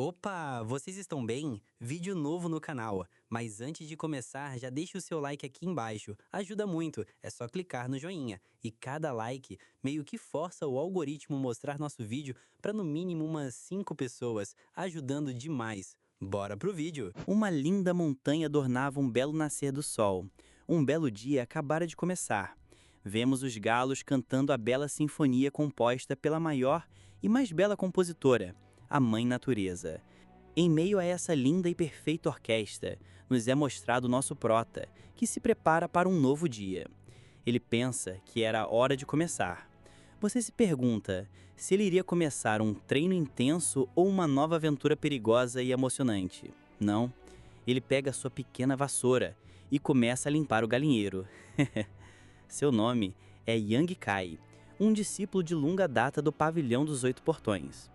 Opa, vocês estão bem? Vídeo novo no canal. Mas antes de começar, já deixa o seu like aqui embaixo. Ajuda muito, é só clicar no joinha. E cada like meio que força o algoritmo mostrar nosso vídeo para no mínimo umas 5 pessoas, ajudando demais. Bora pro vídeo! Uma linda montanha adornava um belo nascer do sol. Um belo dia acabara de começar. Vemos os galos cantando a bela sinfonia composta pela maior e mais bela compositora, a Mãe Natureza. Em meio a essa linda e perfeita orquestra, nos é mostrado o nosso prota, que se prepara para um novo dia. Ele pensa que era a hora de começar. Você se pergunta se ele iria começar um treino intenso ou uma nova aventura perigosa e emocionante. Não, ele pega sua pequena vassoura e começa a limpar o galinheiro. Seu nome é Yang Kai, um discípulo de longa data do Pavilhão dos Oito Portões.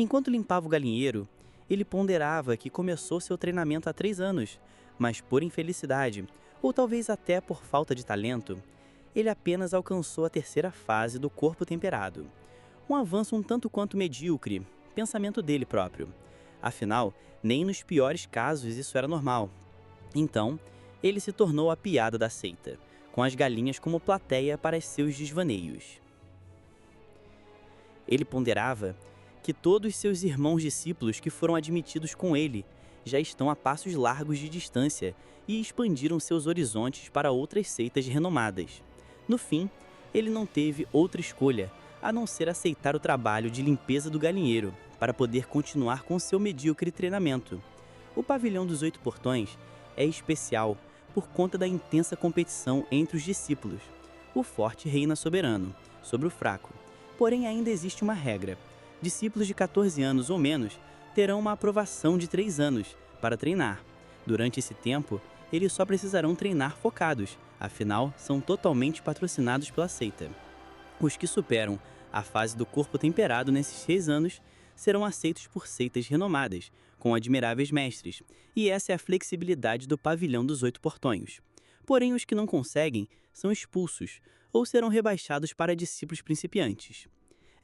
Enquanto limpava o galinheiro, ele ponderava que começou seu treinamento há 3 anos, mas por infelicidade, ou talvez até por falta de talento, ele apenas alcançou a terceira fase do corpo temperado. Um avanço um tanto quanto medíocre, pensamento dele próprio. Afinal, nem nos piores casos isso era normal. Então, ele se tornou a piada da seita, com as galinhas como plateia para seus desvaneios. Ele ponderava que todos seus irmãos discípulos que foram admitidos com ele já estão a passos largos de distância e expandiram seus horizontes para outras seitas renomadas. No fim, ele não teve outra escolha a não ser aceitar o trabalho de limpeza do galinheiro para poder continuar com seu medíocre treinamento. O Pavilhão dos Oito Portões é especial por conta da intensa competição entre os discípulos. O forte reina soberano sobre o fraco. Porém, ainda existe uma regra. Discípulos de 14 anos ou menos terão uma aprovação de 3 anos para treinar. Durante esse tempo, eles só precisarão treinar focados, afinal, são totalmente patrocinados pela seita. Os que superam a fase do corpo temperado nesses 6 anos serão aceitos por seitas renomadas, com admiráveis mestres, e essa é a flexibilidade do Pavilhão dos Oito Portões. Porém, os que não conseguem são expulsos ou serão rebaixados para discípulos principiantes.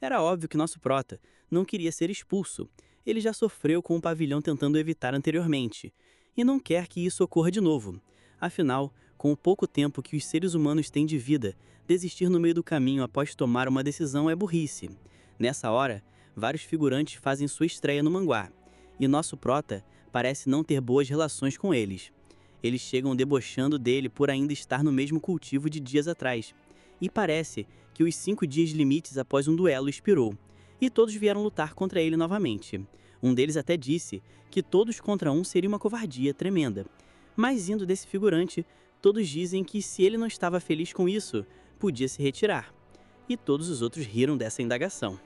Era óbvio que nosso prota não queria ser expulso. Ele já sofreu com o pavilhão tentando evitar anteriormente, e não quer que isso ocorra de novo. Afinal, com o pouco tempo que os seres humanos têm de vida, desistir no meio do caminho após tomar uma decisão é burrice. Nessa hora, vários figurantes fazem sua estreia no manguá, e nosso prota parece não ter boas relações com eles. Eles chegam debochando dele por ainda estar no mesmo cultivo de dias atrás. E parece que os 5 dias limites após um duelo expirou, e todos vieram lutar contra ele novamente. Um deles até disse que todos contra um seria uma covardia tremenda. Mas indo desse figurante, todos dizem que se ele não estava feliz com isso, podia se retirar. E todos os outros riram dessa indagação.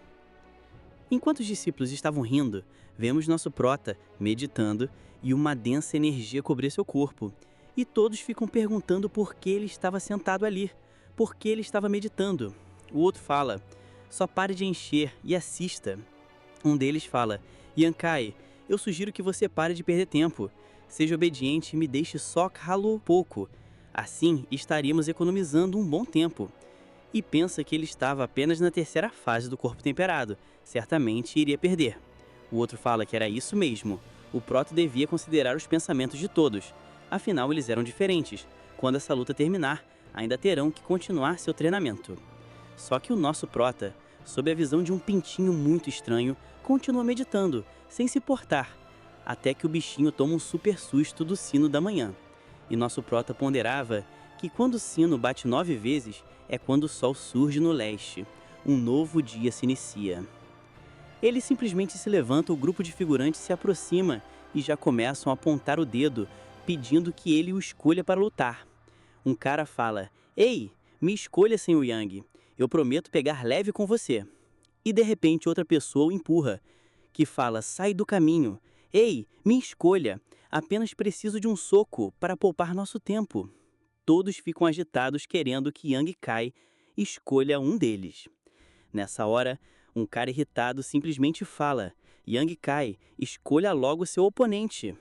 Enquanto os discípulos estavam rindo, vemos nosso prota meditando e uma densa energia cobrir seu corpo. E todos ficam perguntando por que ele estava sentado ali, por que ele estava meditando. O outro fala, só pare de encher e assista. Um deles fala, Yankai, eu sugiro que você pare de perder tempo. Seja obediente e me deixe só calo pouco. Assim estaríamos economizando um bom tempo. E pensa que ele estava apenas na terceira fase do corpo temperado. Certamente iria perder. O outro fala que era isso mesmo. O proto devia considerar os pensamentos de todos. Afinal, eles eram diferentes. Quando essa luta terminar, ainda terão que continuar seu treinamento. Só que o nosso prota, sob a visão de um pintinho muito estranho, continua meditando, sem se portar, até que o bichinho toma um super susto do sino da manhã. E nosso prota ponderava que quando o sino bate 9 vezes, é quando o sol surge no leste. Um novo dia se inicia. Ele simplesmente se levanta, o grupo de figurantes se aproxima e já começam a apontar o dedo, pedindo que ele o escolha para lutar. Um cara fala, ei, me escolha, Senhor Yang, eu prometo pegar leve com você. E de repente outra pessoa o empurra, que fala, sai do caminho, ei, me escolha, apenas preciso de um soco para poupar nosso tempo. Todos ficam agitados querendo que Yang Kai escolha um deles. Nessa hora, um cara irritado simplesmente fala, Yang Kai, escolha logo seu oponente.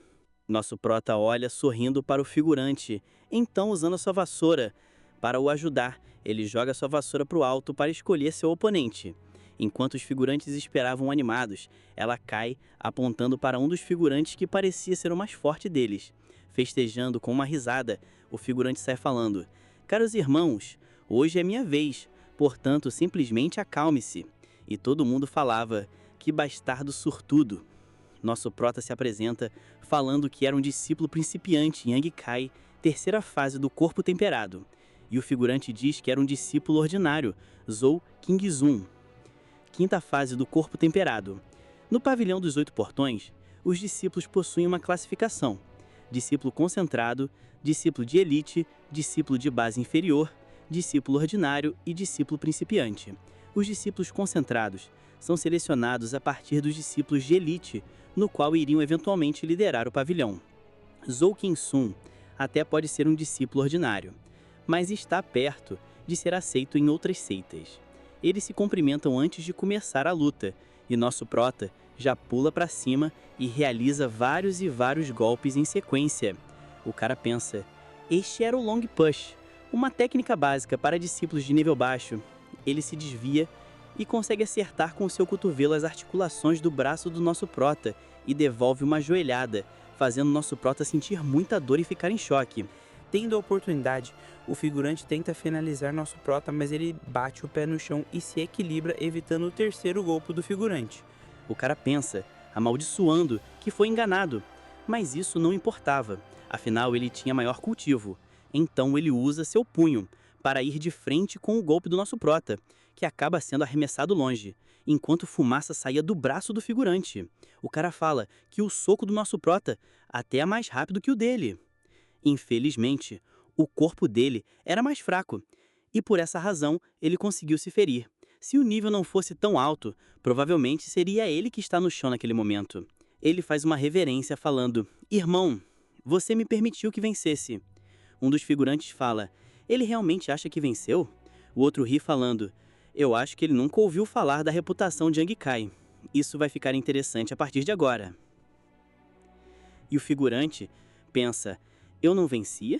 Nosso prota olha sorrindo para o figurante, então usando a sua vassoura. Para o ajudar, ele joga sua vassoura para o alto para escolher seu oponente. Enquanto os figurantes esperavam animados, ela cai, apontando para um dos figurantes que parecia ser o mais forte deles. Festejando com uma risada, o figurante sai falando: "Caros irmãos, hoje é minha vez, portanto simplesmente acalme-se." E todo mundo falava: "Que bastardo sortudo." Nosso prota se apresenta, falando que era um discípulo principiante em Yang Kai, terceira fase do corpo temperado. E o figurante diz que era um discípulo ordinário, Zhou Qingzun, quinta fase do corpo temperado. No pavilhão dos 8 portões, os discípulos possuem uma classificação: discípulo concentrado, discípulo de elite, discípulo de base inferior, discípulo ordinário e discípulo principiante. Os discípulos concentrados são selecionados a partir dos discípulos de elite, no qual iriam eventualmente liderar o pavilhão. Zhou Qingsun até pode ser um discípulo ordinário, mas está perto de ser aceito em outras seitas. Eles se cumprimentam antes de começar a luta, e nosso prota já pula para cima e realiza vários e vários golpes em sequência. O cara pensa: este era o Long Push, uma técnica básica para discípulos de nível baixo. Ele se desvia e consegue acertar com seu cotovelo as articulações do braço do nosso prota e devolve uma joelhada, fazendo nosso prota sentir muita dor e ficar em choque. Tendo a oportunidade, o figurante tenta finalizar nosso prota, mas ele bate o pé no chão e se equilibra, evitando o terceiro golpe do figurante. O cara pensa, amaldiçoando, que foi enganado, mas isso não importava, afinal ele tinha maior cultivo. Então ele usa seu punho para ir de frente com o golpe do nosso prota, que acaba sendo arremessado longe, enquanto fumaça saía do braço do figurante. O cara fala que o soco do nosso prota até é mais rápido que o dele. Infelizmente, o corpo dele era mais fraco, e por essa razão ele conseguiu se ferir. Se o nível não fosse tão alto, provavelmente seria ele que está no chão naquele momento. Ele faz uma reverência falando: "Irmão, você me permitiu que vencesse." Um dos figurantes fala: "Ele realmente acha que venceu?" O outro ri falando: "Eu acho que ele nunca ouviu falar da reputação de Yang Kai. Isso vai ficar interessante a partir de agora." E o figurante pensa: "Eu não vencia?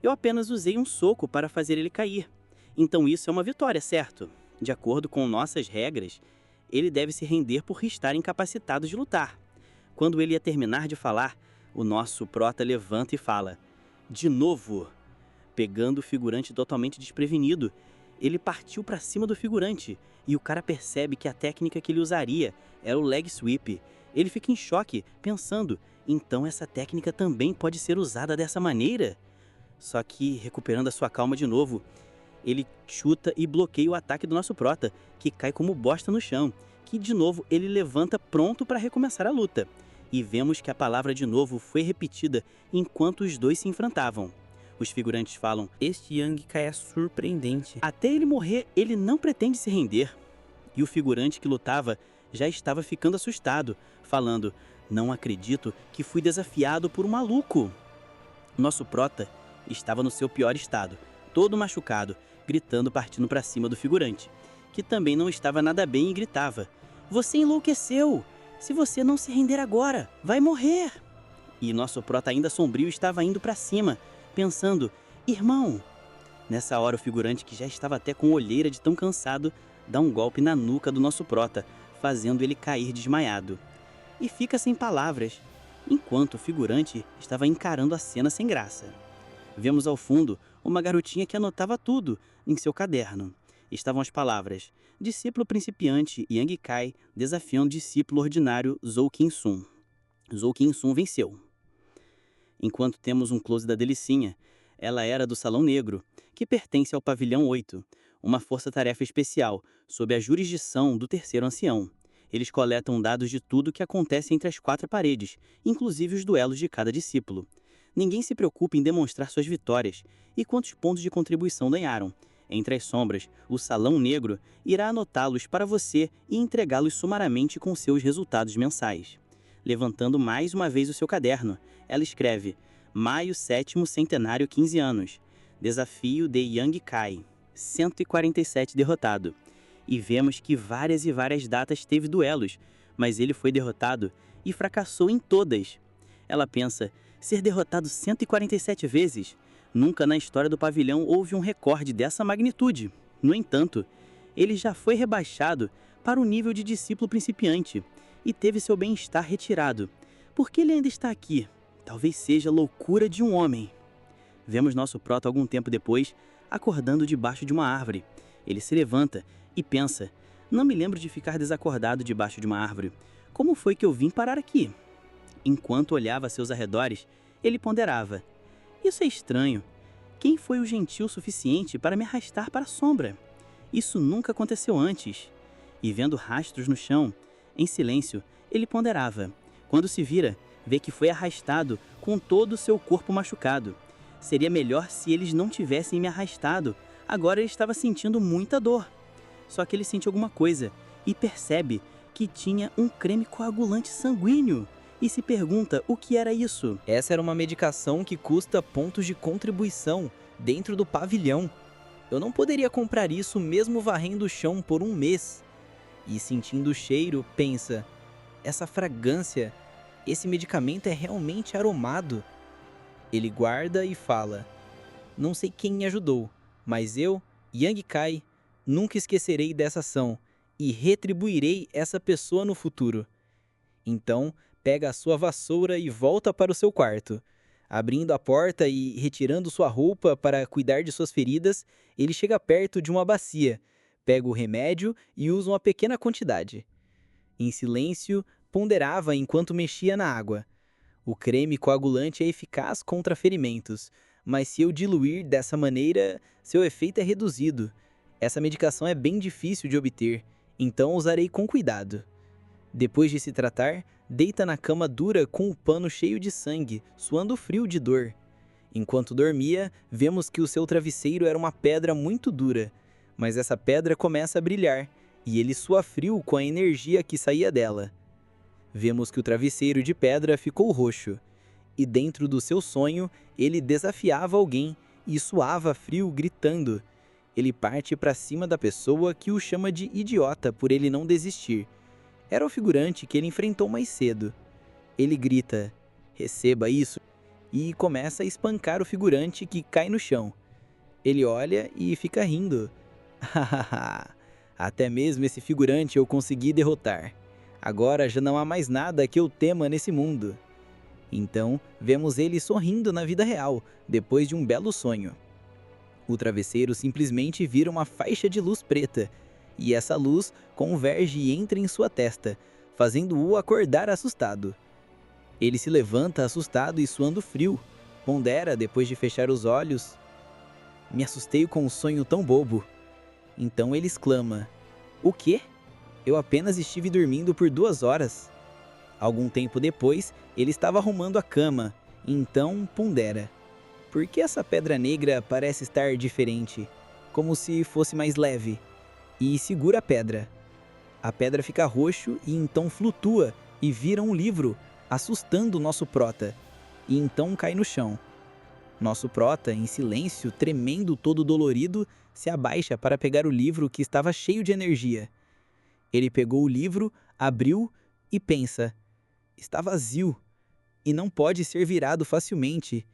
Eu apenas usei um soco para fazer ele cair. Então isso é uma vitória, certo? De acordo com nossas regras, ele deve se render por estar incapacitado de lutar." Quando ele ia terminar de falar, o nosso prota levanta e fala: "De novo!" Pegando o figurante totalmente desprevenido, ele partiu para cima do figurante, e o cara percebe que a técnica que ele usaria era o leg sweep. Ele fica em choque, pensando: então essa técnica também pode ser usada dessa maneira? Só que, recuperando a sua calma de novo, ele chuta e bloqueia o ataque do nosso prota, que cai como bosta no chão, que de novo ele levanta pronto para recomeçar a luta. E vemos que a palavra de novo foi repetida enquanto os dois se enfrentavam. Os figurantes falam: Este Yang Kai é surpreendente. até ele morrer, ele não pretende se render. E o figurante que lutava já estava ficando assustado, falando: "Não acredito que fui desafiado por um maluco." Nosso prota estava no seu pior estado, todo machucado, gritando, partindo para cima do figurante, que também não estava nada bem e gritava: "Você enlouqueceu! Se você não se render agora, vai morrer!" E nosso prota, ainda sombrio, estava indo para cima, pensando: "Irmão!" Nessa hora, o figurante, que já estava até com olheira de tão cansado, dá um golpe na nuca do nosso prota, fazendo ele cair desmaiado. E fica sem palavras, enquanto o figurante estava encarando a cena sem graça. Vemos ao fundo uma garotinha que anotava tudo em seu caderno. Estavam as palavras: discípulo principiante Yang Kai desafiando discípulo ordinário Zhou Qingsun. Zhou Qingsun venceu. Enquanto temos um close da Delicinha, ela era do Salão Negro, que pertence ao Pavilhão 8, uma força-tarefa especial, sob a jurisdição do terceiro ancião. Eles coletam dados de tudo o que acontece entre as 4 paredes, inclusive os duelos de cada discípulo. Ninguém se preocupa em demonstrar suas vitórias e quantos pontos de contribuição ganharam. Entre as sombras, o Salão Negro irá anotá-los para você e entregá-los sumariamente com seus resultados mensais. Levantando mais uma vez o seu caderno, ela escreve: Maio 7º Centenário 15 anos. Desafio de Yang Kai. 147 derrotado. E vemos que várias e várias datas teve duelos, mas ele foi derrotado e fracassou em todas. Ela pensa: ser derrotado 147 vezes? Nunca na história do pavilhão houve um recorde dessa magnitude. No entanto, ele já foi rebaixado para o nível de discípulo principiante e teve seu bem-estar retirado. Por que ele ainda está aqui? Talvez seja loucura de um homem. Vemos nosso prota algum tempo depois, acordando debaixo de uma árvore. Ele se levanta e pensa: não me lembro de ficar desacordado debaixo de uma árvore. Como foi que eu vim parar aqui? Enquanto olhava a seus arredores, ele ponderava: isso é estranho. Quem foi o gentil suficiente para me arrastar para a sombra? Isso nunca aconteceu antes. E vendo rastros no chão, em silêncio, ele ponderava. Quando se vira, vê que foi arrastado com todo o seu corpo machucado. Seria melhor se eles não tivessem me arrastado. Agora ele estava sentindo muita dor. Só que ele sente alguma coisa e percebe que tinha um creme coagulante sanguíneo. E se pergunta o que era isso. Essa era uma medicação que custa pontos de contribuição dentro do pavilhão. Eu não poderia comprar isso mesmo varrendo o chão por um mês. E sentindo o cheiro, pensa: essa fragrância, esse medicamento é realmente aromado. Ele guarda e fala: não sei quem me ajudou, mas eu, Yang Kai, nunca esquecerei dessa ação e retribuirei essa pessoa no futuro. Então, pega a sua vassoura e volta para o seu quarto. Abrindo a porta e retirando sua roupa para cuidar de suas feridas, ele chega perto de uma bacia, pega o remédio e usa uma pequena quantidade. Em silêncio, ponderava enquanto mexia na água. O creme coagulante é eficaz contra ferimentos, mas se eu diluir dessa maneira, seu efeito é reduzido. Essa medicação é bem difícil de obter, então usarei com cuidado. Depois de se tratar, deita na cama dura com o pano cheio de sangue, suando frio de dor. Enquanto dormia, vemos que o seu travesseiro era uma pedra muito dura, mas essa pedra começa a brilhar, e ele sua frio com a energia que saía dela. Vemos que o travesseiro de pedra ficou roxo, e dentro do seu sonho, ele desafiava alguém e suava frio gritando. Ele parte para cima da pessoa que o chama de idiota por ele não desistir. Era o figurante que ele enfrentou mais cedo. Ele grita: receba isso, e começa a espancar o figurante que cai no chão. Ele olha e fica rindo. Hahaha, até mesmo esse figurante eu consegui derrotar. Agora já não há mais nada que eu tema nesse mundo. Então, vemos ele sorrindo na vida real, depois de um belo sonho. O travesseiro simplesmente vira uma faixa de luz preta, e essa luz converge e entra em sua testa, fazendo-o acordar assustado. Ele se levanta assustado e suando frio, pondera depois de fechar os olhos. Me assustei com um sonho tão bobo. Então ele exclama: o quê? Eu apenas estive dormindo por 2 horas. Algum tempo depois, ele estava arrumando a cama, então pondera: por que essa pedra negra parece estar diferente, como se fosse mais leve? E segura a pedra. A pedra fica roxo e então flutua e vira um livro, assustando o nosso prota, e então cai no chão. Nosso prota, em silêncio, tremendo todo dolorido, se abaixa para pegar o livro que estava cheio de energia. Ele pegou o livro, abriu e pensa: está vazio e não pode ser virado facilmente.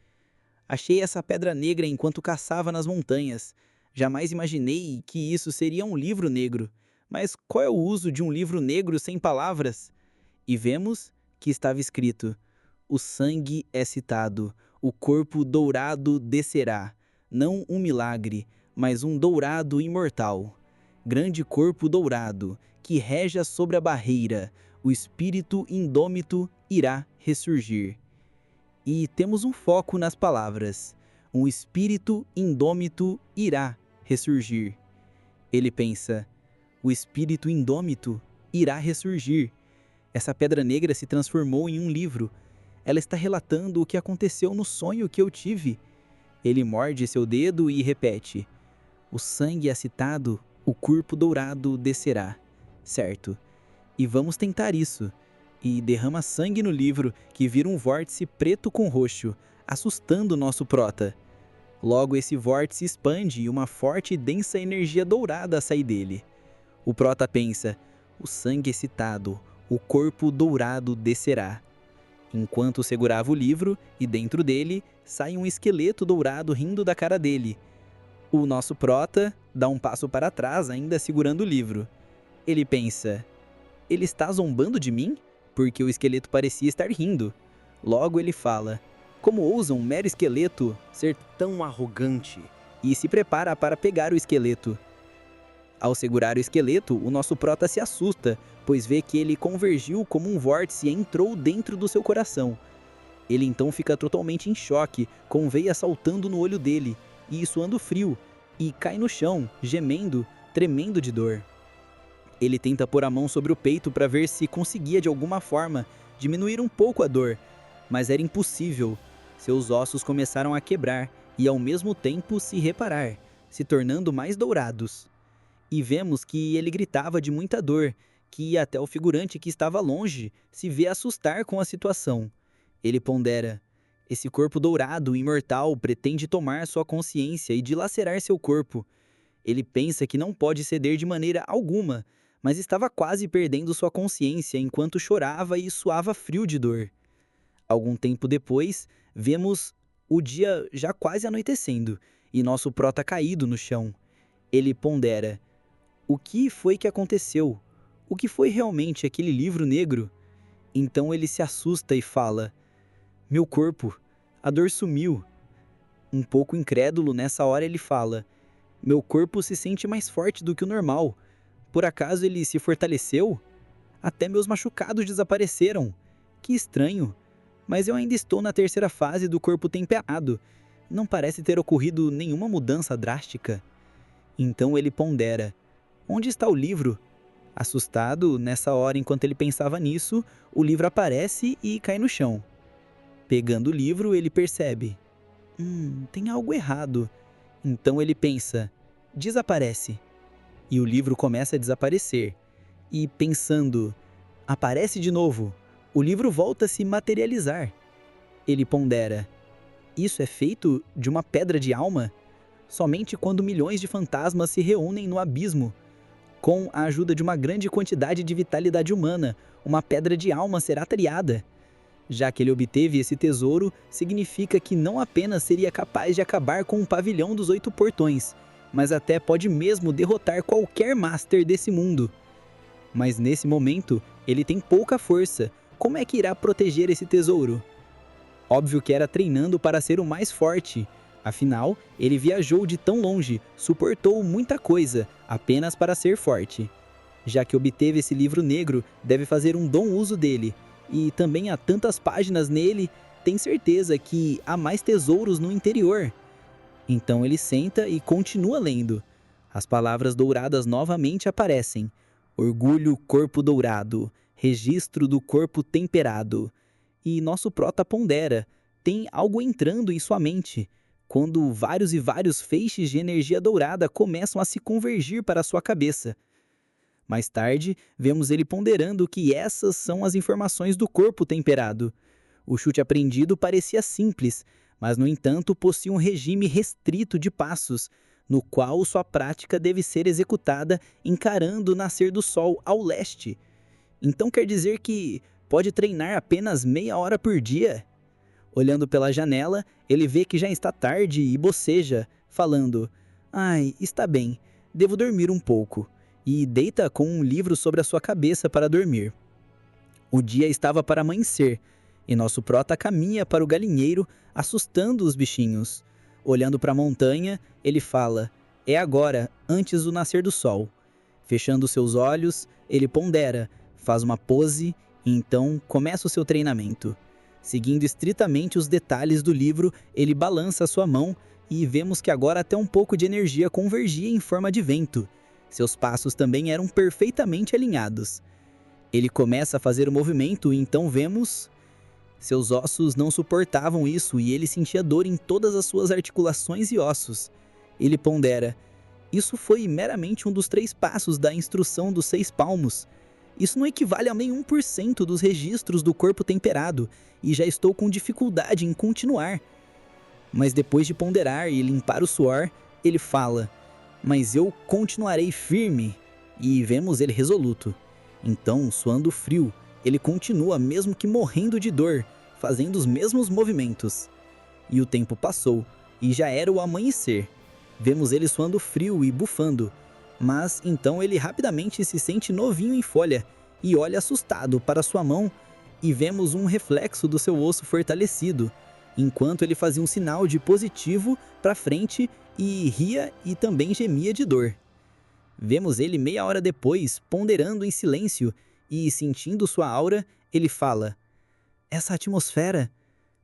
Achei essa pedra negra enquanto caçava nas montanhas. Jamais imaginei que isso seria um livro negro. Mas qual é o uso de um livro negro sem palavras? E vemos que estava escrito: o sangue é citado, o corpo dourado descerá. Não um milagre, mas um dourado imortal. Grande corpo dourado, que reja sobre a barreira, o espírito indômito irá ressurgir. E temos um foco nas palavras: um espírito indômito irá ressurgir. Ele pensa: o espírito indômito irá ressurgir. Essa pedra negra se transformou em um livro. Ela está relatando o que aconteceu no sonho que eu tive. Ele morde seu dedo e repete: o sangue é citado, o corpo dourado descerá. Certo. E vamos tentar isso. E derrama sangue no livro, que vira um vórtice preto com roxo, assustando nosso prota. Logo esse vórtice expande e uma forte e densa energia dourada sai dele. O prota pensa: o sangue excitado, o corpo dourado descerá. Enquanto segurava o livro, e dentro dele, sai um esqueleto dourado rindo da cara dele. O nosso prota dá um passo para trás, ainda segurando o livro. Ele pensa: ele está zombando de mim? Porque o esqueleto parecia estar rindo. Logo ele fala: como ousa um mero esqueleto ser Tão arrogante. e se prepara para pegar o esqueleto. Ao segurar o esqueleto, o nosso prota se assusta, pois vê que ele convergiu como um vórtice e entrou dentro do seu coração. Ele então fica totalmente em choque, com veias saltando no olho dele, e suando frio, e cai no chão, gemendo, tremendo de dor. Ele tenta pôr a mão sobre o peito para ver se conseguia de alguma forma diminuir um pouco a dor, mas era impossível. Seus ossos começaram a quebrar e ao mesmo tempo se reparar, se tornando mais dourados. E vemos que ele gritava de muita dor, que até o figurante que estava longe se vê assustar com a situação. Ele pondera: esse corpo dourado, imortal, pretende tomar sua consciência e dilacerar seu corpo. Ele pensa que não pode ceder de maneira alguma, mas estava quase perdendo sua consciência enquanto chorava e suava frio de dor. Algum tempo depois, vemos o dia já quase anoitecendo e nosso prota caído no chão. Ele pondera: o que foi que aconteceu? O que foi realmente aquele livro negro? Então ele se assusta e fala: meu corpo, a dor sumiu. Um pouco incrédulo, nessa hora ele fala: meu corpo se sente mais forte do que o normal. Por acaso ele se fortaleceu? Até meus machucados desapareceram. Que estranho. Mas eu ainda estou na terceira fase do corpo temperado. Não parece ter ocorrido nenhuma mudança drástica. Então ele pondera: onde está o livro? Assustado, nessa hora, enquanto ele pensava nisso, o livro aparece e cai no chão. Pegando o livro, ele percebe: tem algo errado. Então ele pensa: desaparece. E o livro começa a desaparecer. E pensando: aparece de novo. O livro volta a se materializar. Ele pondera: isso é feito de uma pedra de alma? Somente quando milhões de fantasmas se reúnem no abismo, com a ajuda de uma grande quantidade de vitalidade humana, uma pedra de alma será triada. Já que ele obteve esse tesouro, significa que não apenas seria capaz de acabar com o pavilhão dos 8 portões, mas até pode mesmo derrotar qualquer Master desse mundo. Mas nesse momento, ele tem pouca força. Como é que irá proteger esse tesouro? Óbvio que era treinando para ser o mais forte. Afinal, ele viajou de tão longe, suportou muita coisa, apenas para ser forte. Já que obteve esse livro negro, deve fazer um bom uso dele. E também há tantas páginas nele, tem certeza que há mais tesouros no interior. Então ele senta e continua lendo. As palavras douradas novamente aparecem: orgulho, corpo dourado, registro do corpo temperado. E nosso prota pondera: tem algo entrando em sua mente, quando vários e vários feixes de energia dourada começam a se convergir para sua cabeça. Mais tarde, vemos ele ponderando que essas são as informações do corpo temperado. O chute aprendido parecia simples, mas no entanto possui um regime restrito de passos, no qual sua prática deve ser executada encarando o nascer do sol ao leste. Então quer dizer que pode treinar apenas meia hora por dia? Olhando pela janela, ele vê que já está tarde e boceja, falando: ai, está bem, devo dormir um pouco. E deita com um livro sobre a sua cabeça para dormir. O dia estava para amanhecer, e nosso prota caminha para o galinheiro, assustando os bichinhos. Olhando para a montanha, ele fala: é agora, antes do nascer do sol. Fechando seus olhos, ele pondera, faz uma pose e então começa o seu treinamento. Seguindo estritamente os detalhes do livro, ele balança sua mão e vemos que agora até um pouco de energia convergia em forma de vento. Seus passos também eram perfeitamente alinhados. Ele começa a fazer o movimento e então vemos: seus ossos não suportavam isso e ele sentia dor em todas as suas articulações e ossos. Ele pondera: isso foi meramente um dos 3 passos da instrução dos 6 palmos. Isso não equivale a nem 1% dos registros do corpo temperado, e já estou com dificuldade em continuar. Mas depois de ponderar e limpar o suor, ele fala: mas eu continuarei firme. E vemos ele resoluto. Então, suando frio, ele continua mesmo que morrendo de dor, fazendo os mesmos movimentos. E o tempo passou, e já era o amanhecer. Vemos ele suando frio e bufando. Mas então ele rapidamente se sente novinho em folha e olha assustado para sua mão e vemos um reflexo do seu osso fortalecido, enquanto ele fazia um sinal de positivo para frente e ria e também gemia de dor. Vemos ele meia hora depois, ponderando em silêncio e sentindo sua aura, ele fala: essa atmosfera,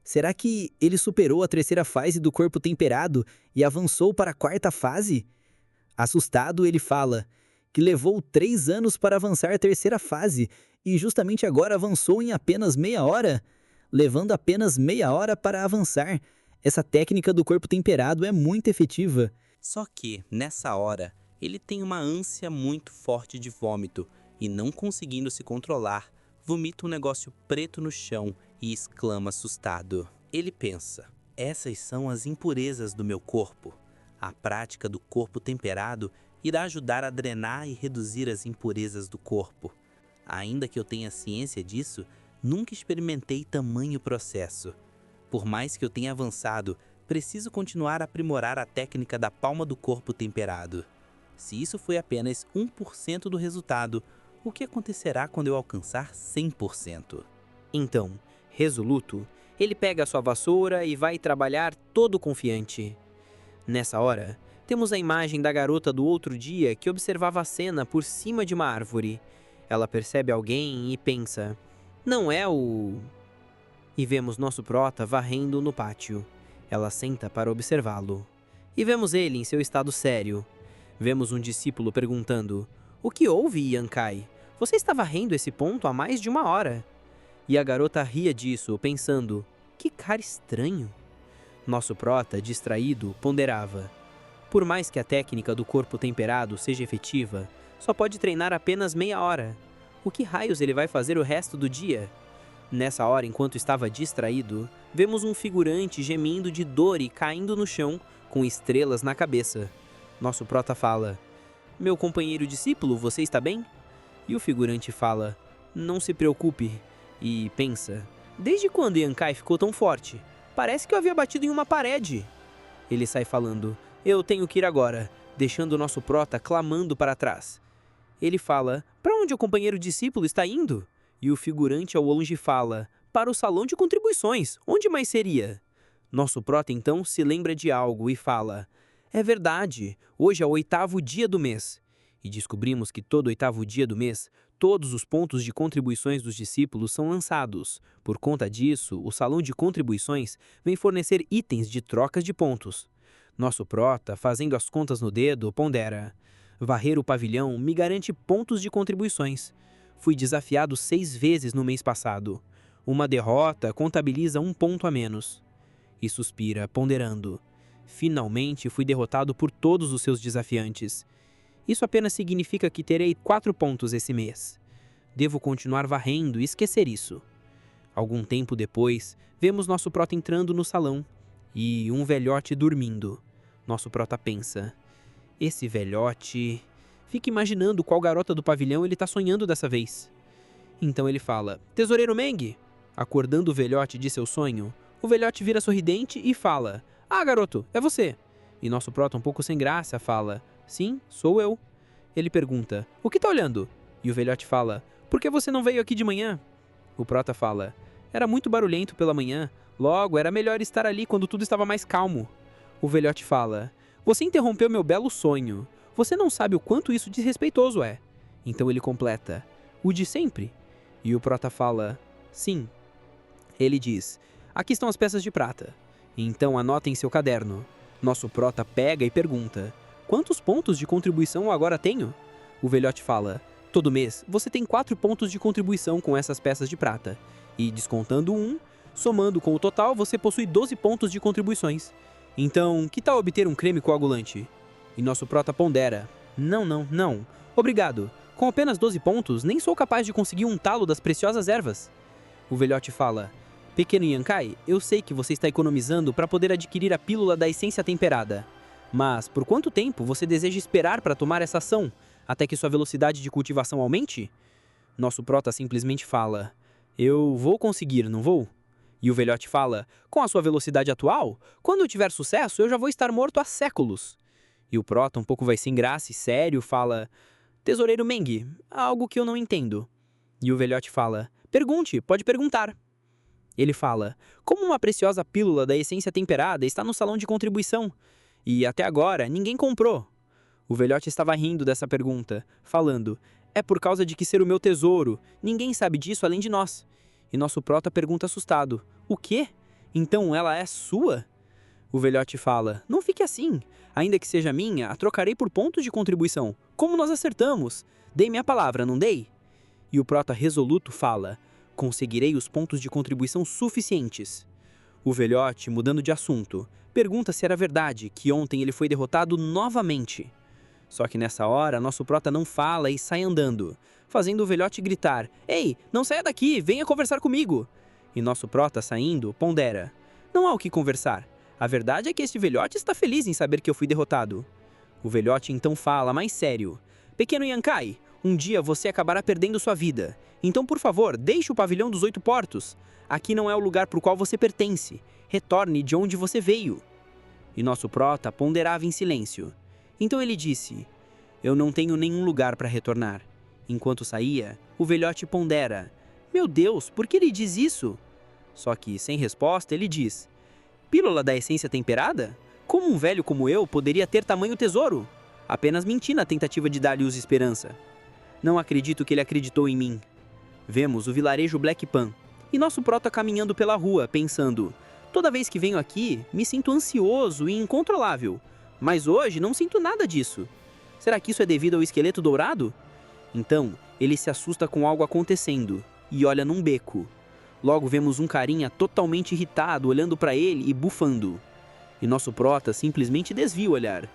será que ele superou a terceira fase do corpo temperado e avançou para a quarta fase? Assustado, ele fala que levou 3 anos para avançar a terceira fase e justamente agora avançou em apenas meia hora, levando apenas meia hora para avançar. Essa técnica do corpo temperado é muito efetiva. Só que, nessa hora, ele tem uma ânsia muito forte de vômito e, não conseguindo se controlar, vomita um negócio preto no chão e exclama assustado. Ele pensa: essas são as impurezas do meu corpo. A prática do corpo temperado irá ajudar a drenar e reduzir as impurezas do corpo. Ainda que eu tenha ciência disso, nunca experimentei tamanho processo. Por mais que eu tenha avançado, preciso continuar a aprimorar a técnica da palma do corpo temperado. Se isso foi apenas 1% do resultado, o que acontecerá quando eu alcançar 100%? Então, resoluto, ele pega a sua vassoura e vai trabalhar todo confiante. Nessa hora, temos a imagem da garota do outro dia que observava a cena por cima de uma árvore. Ela percebe alguém e pensa: não é o... E vemos nosso prota varrendo no pátio. Ela senta para observá-lo. E vemos ele em seu estado sério. Vemos um discípulo perguntando: o que houve, Yankai? Você está varrendo esse ponto há mais de uma hora. E a garota ria disso, pensando: que cara estranho. Nosso prota, distraído, ponderava: por mais que a técnica do corpo temperado seja efetiva, só pode treinar apenas meia hora. O que raios ele vai fazer o resto do dia? Nessa hora, enquanto estava distraído, vemos um figurante gemindo de dor e caindo no chão, com estrelas na cabeça. Nosso prota fala: meu companheiro discípulo, você está bem? E o figurante fala: não se preocupe. E pensa: desde quando Yankai ficou tão forte? Parece que eu havia batido em uma parede. Ele sai falando: eu tenho que ir agora, deixando o nosso prota clamando para trás. Ele fala: para onde o companheiro discípulo está indo? E o figurante ao longe fala: para o salão de contribuições, onde mais seria? Nosso prota então se lembra de algo e fala: é verdade, hoje é o 8º dia do mês. E descobrimos que todo 8º dia do mês, todos os pontos de contribuições dos discípulos são lançados. Por conta disso, o salão de contribuições vem fornecer itens de trocas de pontos. Nosso prota, fazendo as contas no dedo, pondera: varrer o pavilhão me garante pontos de contribuições. Fui desafiado 6 vezes no mês passado. Uma derrota contabiliza 1 ponto a menos. E suspira, ponderando: finalmente fui derrotado por todos os seus desafiantes. Isso apenas significa que terei 4 pontos esse mês. Devo continuar varrendo e esquecer isso. Algum tempo depois, vemos nosso prota entrando no salão e um velhote dormindo. Nosso prota pensa: esse velhote... Fica imaginando qual garota do pavilhão ele está sonhando dessa vez. Então ele fala: tesoureiro Meng! Acordando o velhote de seu sonho, o velhote vira sorridente e fala: ah, garoto, é você. E nosso prota, um pouco sem graça, fala: sim, sou eu. Ele pergunta: o que tá olhando? E o velhote fala: por que você não veio aqui de manhã? O prota fala: era muito barulhento pela manhã, logo era melhor estar ali quando tudo estava mais calmo. O velhote fala: você interrompeu meu belo sonho. Você não sabe o quanto isso desrespeitoso é. Então ele completa: o de sempre? E o prota fala: sim. Ele diz: aqui estão as peças de prata. Então anota em seu caderno. Nosso prota pega e pergunta: quantos pontos de contribuição eu agora tenho? O velhote fala: todo mês você tem 4 pontos de contribuição com essas peças de prata. E descontando 1, somando com o total, você possui 12 pontos de contribuições. Então, que tal obter um creme coagulante? E nosso prota pondera: não. Obrigado. Com apenas 12 pontos, nem sou capaz de conseguir um talo das preciosas ervas. O velhote fala: pequeno Yankai, eu sei que você está economizando para poder adquirir a pílula da essência temperada. Mas por quanto tempo você deseja esperar para tomar essa ação? Até que sua velocidade de cultivação aumente? Nosso prota simplesmente fala: eu vou conseguir, não vou? E o velhote fala: com a sua velocidade atual, quando eu tiver sucesso, eu já vou estar morto há séculos. E o Prota, um pouco vai sem graça e sério, fala: Tesoureiro Meng, há algo que eu não entendo. E o velhote fala: Pergunte, pode perguntar. Ele fala: Como uma preciosa pílula da essência temperada está no salão de contribuição? E até agora ninguém comprou. O velhote estava rindo dessa pergunta, falando: É por causa de que ser o meu tesouro. Ninguém sabe disso além de nós. E nosso Prota pergunta assustado: O quê? Então ela é sua? O velhote fala: Não fique assim. Ainda que seja minha, a trocarei por pontos de contribuição. Como nós acertamos? Dei minha palavra, não dei? E o Prota resoluto fala: Conseguirei os pontos de contribuição suficientes. O velhote, mudando de assunto, pergunta se era verdade que ontem ele foi derrotado novamente. Só que nessa hora, nosso Prota não fala e sai andando, fazendo o velhote gritar: Ei, não saia daqui, venha conversar comigo. E nosso Prota, saindo, pondera: Não há o que conversar. A verdade é que este velhote está feliz em saber que eu fui derrotado. O velhote então fala, mais sério: Pequeno Yankai, um dia você acabará perdendo sua vida. Então, por favor, deixe o pavilhão dos 8 portos. Aqui não é o lugar para o qual você pertence. Retorne de onde você veio. E nosso Prota ponderava em silêncio. Então ele disse: Eu não tenho nenhum lugar para retornar. Enquanto saía, o velhote pondera: Meu Deus, por que ele diz isso? Só que, sem resposta, ele diz: Pílula da essência temperada? Como um velho como eu poderia ter tamanho tesouro? Apenas menti na tentativa de dar-lhe esperança. Não acredito que ele acreditou em mim. Vemos o vilarejo Black Pan e nosso Prota caminhando pela rua, pensando: Toda vez que venho aqui, me sinto ansioso e incontrolável. Mas hoje não sinto nada disso. Será que isso é devido ao esqueleto dourado? Então, ele se assusta com algo acontecendo e olha num beco. Logo vemos um carinha totalmente irritado olhando para ele e bufando. E nosso Prota simplesmente desvia o olhar.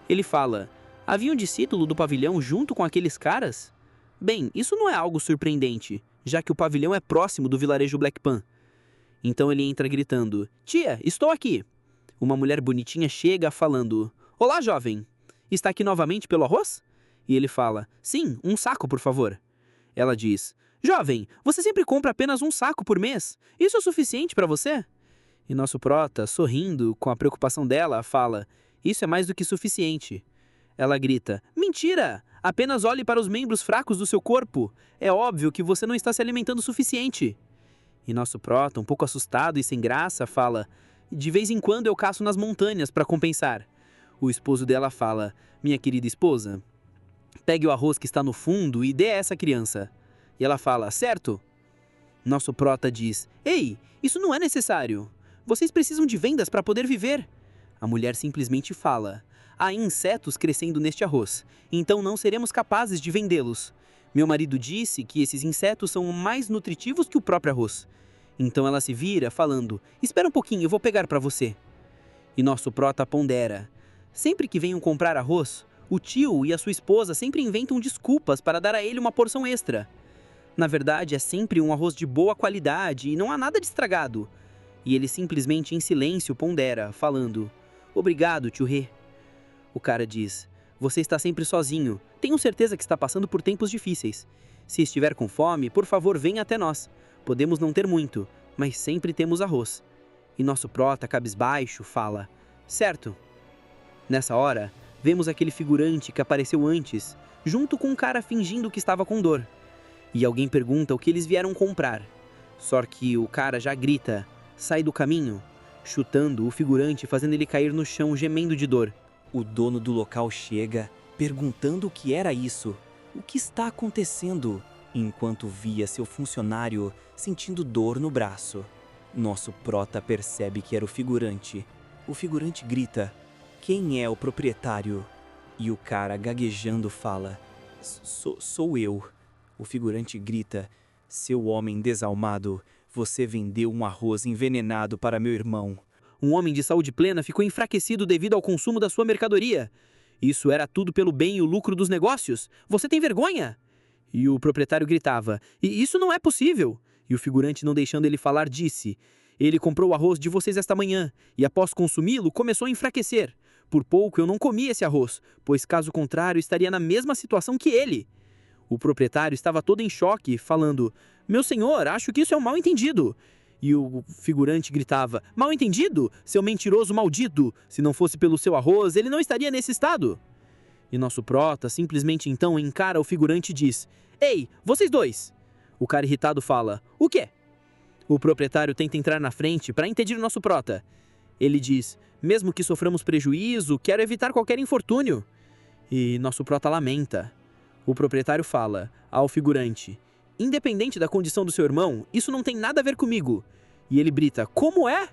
Ele fala: Havia um discípulo do pavilhão junto com aqueles caras? Bem, isso não é algo surpreendente, já que o pavilhão é próximo do vilarejo Black Pan. Então ele entra gritando: Tia, estou aqui! Uma mulher bonitinha chega falando: Olá, jovem! Está aqui novamente pelo arroz? E ele fala: Sim, um saco, por favor. Ela diz: Jovem, você sempre compra apenas um saco por mês. Isso é suficiente para você? E nosso Prota, sorrindo com a preocupação dela, fala: Isso é mais do que suficiente. Ela grita: Mentira! Apenas olhe para os membros fracos do seu corpo. É óbvio que você não está se alimentando o suficiente. E nosso Prota, um pouco assustado e sem graça, fala: De vez em quando eu caço nas montanhas para compensar. O esposo dela fala: Minha querida esposa, pegue o arroz que está no fundo e dê a essa criança. E ela fala: Certo. Nosso Prota diz: Ei, isso não é necessário. Vocês precisam de vendas para poder viver. A mulher simplesmente fala: Há insetos crescendo neste arroz, então não seremos capazes de vendê-los. Meu marido disse que esses insetos são mais nutritivos que o próprio arroz. Então ela se vira, falando: Espera um pouquinho, eu vou pegar para você. E nosso Prota pondera: Sempre que venham comprar arroz, o tio e a sua esposa sempre inventam desculpas para dar a ele uma porção extra. Na verdade, é sempre um arroz de boa qualidade e não há nada de estragado. E ele simplesmente em silêncio pondera, falando: Obrigado, tio Rê. O cara diz: Você está sempre sozinho. Tenho certeza que está passando por tempos difíceis. Se estiver com fome, por favor, venha até nós. Podemos não ter muito, mas sempre temos arroz. E nosso Prota, cabisbaixo, fala: Certo. Nessa hora, vemos aquele figurante que apareceu antes, junto com um cara fingindo que estava com dor. E alguém pergunta o que eles vieram comprar. Só que o cara já grita: Sai do caminho, chutando o figurante, fazendo ele cair no chão, gemendo de dor. O dono do local chega, perguntando o que era isso. O que está acontecendo? Enquanto via seu funcionário sentindo dor no braço. Nosso Prota percebe que era o figurante. O figurante grita: Quem é o proprietário? E o cara, gaguejando, fala: Sou eu. O figurante grita: Seu homem desalmado, você vendeu um arroz envenenado para meu irmão. Um homem de saúde plena ficou enfraquecido devido ao consumo da sua mercadoria. Isso era tudo pelo bem e o lucro dos negócios? Você tem vergonha? E o proprietário gritava: E isso não é possível. E o figurante, não deixando ele falar, disse: Ele comprou o arroz de vocês esta manhã, e após consumi-lo, começou a enfraquecer. Por pouco eu não comi esse arroz, pois caso contrário estaria na mesma situação que ele. O proprietário estava todo em choque, falando: Meu senhor, acho que isso é um mal-entendido. E o figurante gritava: mal entendido, seu mentiroso maldito! Se não fosse pelo seu arroz, ele não estaria nesse estado. E nosso prota simplesmente então encara o figurante e diz: ei, vocês dois! O cara irritado fala: o quê? O proprietário tenta entrar na frente para impedir o nosso prota. Ele diz: mesmo que soframos prejuízo, quero evitar qualquer infortúnio. E nosso prota lamenta. O proprietário fala ao figurante: independente da condição do seu irmão, isso não tem nada a ver comigo. E ele grita: como é?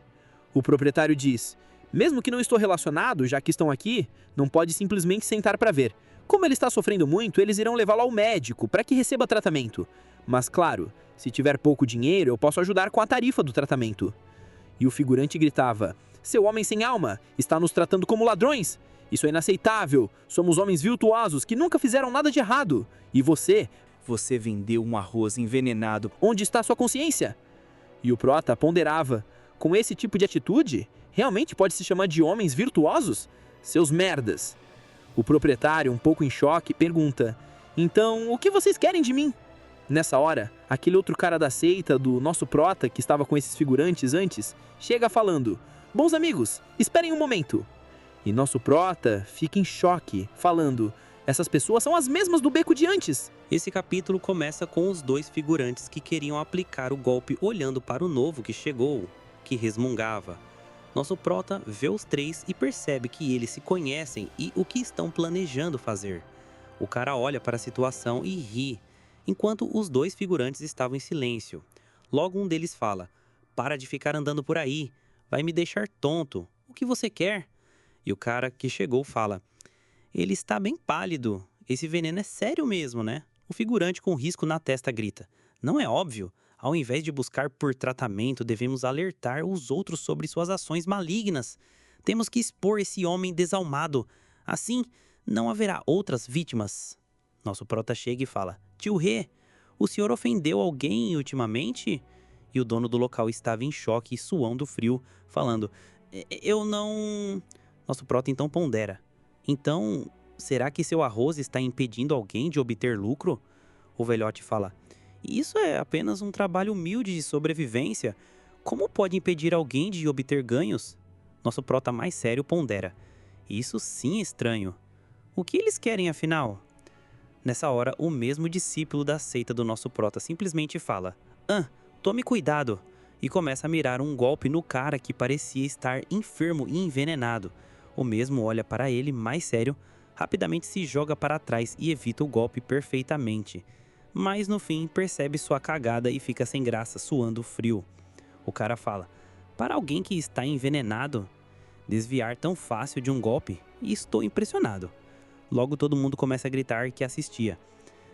O proprietário diz: mesmo que não estou relacionado, já que estão aqui, não pode simplesmente sentar para ver. Como ele está sofrendo muito, eles irão levá-lo ao médico para que receba tratamento. Mas claro, se tiver pouco dinheiro, eu posso ajudar com a tarifa do tratamento. E o figurante gritava: seu homem sem alma, está nos tratando como ladrões. Isso é inaceitável. Somos homens virtuosos que nunca fizeram nada de errado. E você vendeu um arroz envenenado. Onde está sua consciência? E o prota ponderava: com esse tipo de atitude, realmente pode se chamar de homens virtuosos? Seus merdas. O proprietário, um pouco em choque, pergunta: então, o que vocês querem de mim? Nessa hora, aquele outro cara da seita, do nosso prota, que estava com esses figurantes antes, chega falando: bons amigos, esperem um momento. E nosso prota fica em choque, falando: essas pessoas são as mesmas do beco de antes. Esse capítulo começa com os dois figurantes que queriam aplicar o golpe olhando para o novo que chegou, que resmungava. Nosso prota vê os três e percebe que eles se conhecem e o que estão planejando fazer. O cara olha para a situação e ri, enquanto os dois figurantes estavam em silêncio. Logo um deles fala: para de ficar andando por aí, vai me deixar tonto. O que você quer? E o cara que chegou fala: ele está bem pálido, esse veneno é sério mesmo, né? O figurante com risco na testa grita: não é óbvio? Ao invés de buscar por tratamento, devemos alertar os outros sobre suas ações malignas. Temos que expor esse homem desalmado. Assim, não haverá outras vítimas. Nosso prota chega e fala: tio Rê, o senhor ofendeu alguém ultimamente? E o dono do local estava em choque e suando frio, falando: eu não... Nosso prota então pondera: então, será que seu arroz está impedindo alguém de obter lucro? O velhote fala: isso é apenas um trabalho humilde de sobrevivência. Como pode impedir alguém de obter ganhos? Nosso prota mais sério pondera: isso sim é estranho. O que eles querem afinal? Nessa hora, o mesmo discípulo da seita do nosso prota simplesmente fala: tome cuidado, e começa a mirar um golpe no cara que parecia estar enfermo e envenenado. O mesmo olha para ele mais sério, rapidamente se joga para trás e evita o golpe perfeitamente. Mas no fim percebe sua cagada e fica sem graça, suando frio. O cara fala: para alguém que está envenenado, desviar tão fácil de um golpe, estou impressionado. Logo todo mundo começa a gritar que assistia: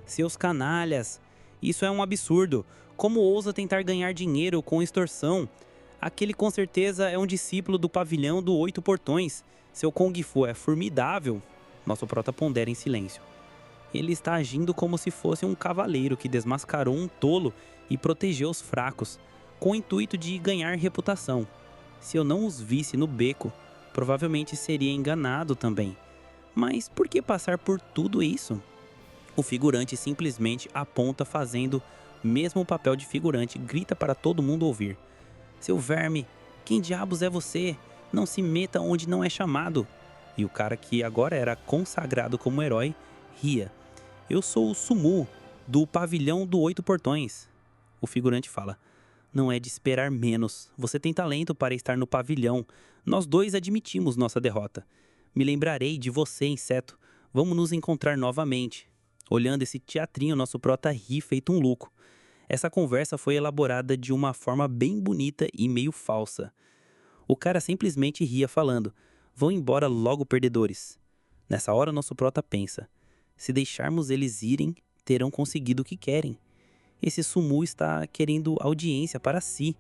seus canalhas, isso é um absurdo. Como ousa tentar ganhar dinheiro com extorsão? Aquele com certeza é um discípulo do pavilhão do 8 portões. Seu Kung Fu é formidável. Nosso prota pondera em silêncio. Ele está agindo como se fosse um cavaleiro que desmascarou um tolo e protegeu os fracos, com o intuito de ganhar reputação. Se eu não os visse no beco, provavelmente seria enganado também. Mas por que passar por tudo isso? O figurante simplesmente aponta fazendo mesmo o papel de figurante, grita para todo mundo ouvir: seu verme, quem diabos é você? Não se meta onde não é chamado. E o cara que agora era consagrado como herói ria: eu sou o Sumu, do pavilhão do 8 portões. O figurante fala: não é de esperar menos. Você tem talento para estar no pavilhão. Nós dois admitimos nossa derrota. Me lembrarei de você, inseto. Vamos nos encontrar novamente. Olhando esse teatrinho, nosso prota ri feito um louco. Essa conversa foi elaborada de uma forma bem bonita e meio falsa. O cara simplesmente ria falando: vão embora logo, perdedores. Nessa hora nosso prota pensa: se deixarmos eles irem, terão conseguido o que querem. Esse Sumu está querendo audiência para si.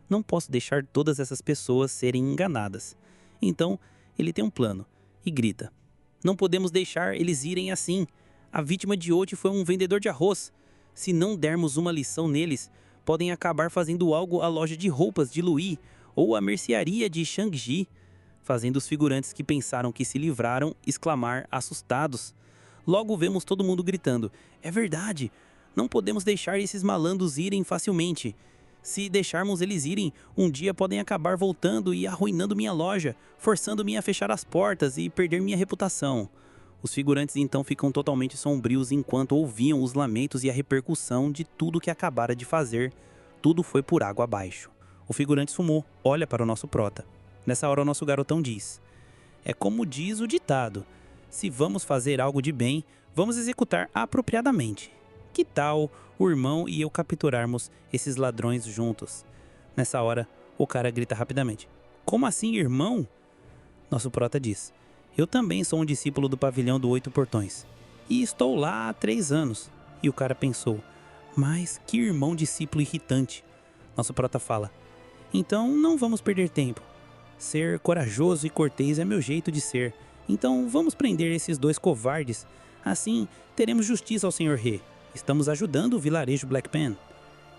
Não posso deixar todas essas pessoas serem enganadas. Então, ele tem um plano e grita: não podemos deixar eles irem assim. A vítima de hoje foi um vendedor de arroz. Se não dermos uma lição neles, podem acabar fazendo algo à loja de roupas de Louis ou à mercearia de Shang-Chi, fazendo os figurantes que pensaram que se livraram exclamar assustados. Logo vemos todo mundo gritando: é verdade, não podemos deixar esses malandros irem facilmente. Se deixarmos eles irem, um dia podem acabar voltando e arruinando minha loja, forçando-me a fechar as portas e perder minha reputação. Os figurantes então ficam totalmente sombrios enquanto ouviam os lamentos e a repercussão de tudo que acabara de fazer. Tudo foi por água abaixo. O figurante Sumu olha para o nosso prota. Nessa hora o nosso garotão diz: é como diz o ditado, se vamos fazer algo de bem, vamos executar apropriadamente. Que tal o irmão e eu capturarmos esses ladrões juntos? Nessa hora, o cara grita rapidamente: como assim, irmão? Nosso prota diz: eu também sou um discípulo do pavilhão do 8 portões. E estou lá há 3 anos. E o cara pensou: mas que irmão discípulo irritante. Nosso prota fala: então não vamos perder tempo. Ser corajoso e cortês é meu jeito de ser. Então vamos prender esses 2 covardes. Assim teremos justiça ao Sr. He. Estamos ajudando o vilarejo Black Pen.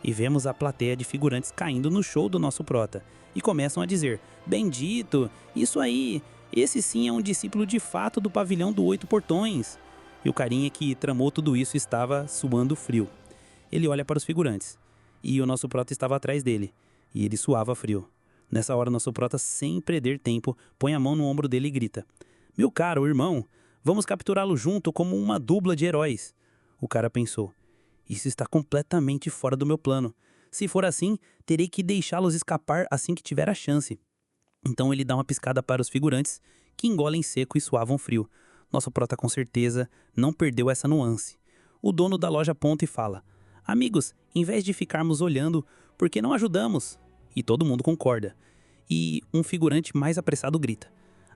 E vemos a plateia de figurantes caindo no show do nosso prota. E começam a dizer: bendito, isso aí, esse sim é um discípulo de fato do pavilhão do 8 portões. E o carinha que tramou tudo isso estava suando frio. Ele olha para os figurantes. E o nosso prota estava atrás dele. E ele suava frio. Nessa hora, nosso prota, sem perder tempo, põe a mão no ombro dele e grita: meu caro irmão, vamos capturá-lo junto como uma dupla de heróis. O cara pensou: isso está completamente fora do meu plano. Se for assim, terei que deixá-los escapar assim que tiver a chance. Então ele dá uma piscada para os figurantes, que engolem seco e suavam frio. Nosso prota com certeza não perdeu essa nuance. O dono da loja aponta e fala: amigos, em vez de ficarmos olhando, por que não ajudamos? E todo mundo concorda. E um figurante mais apressado grita: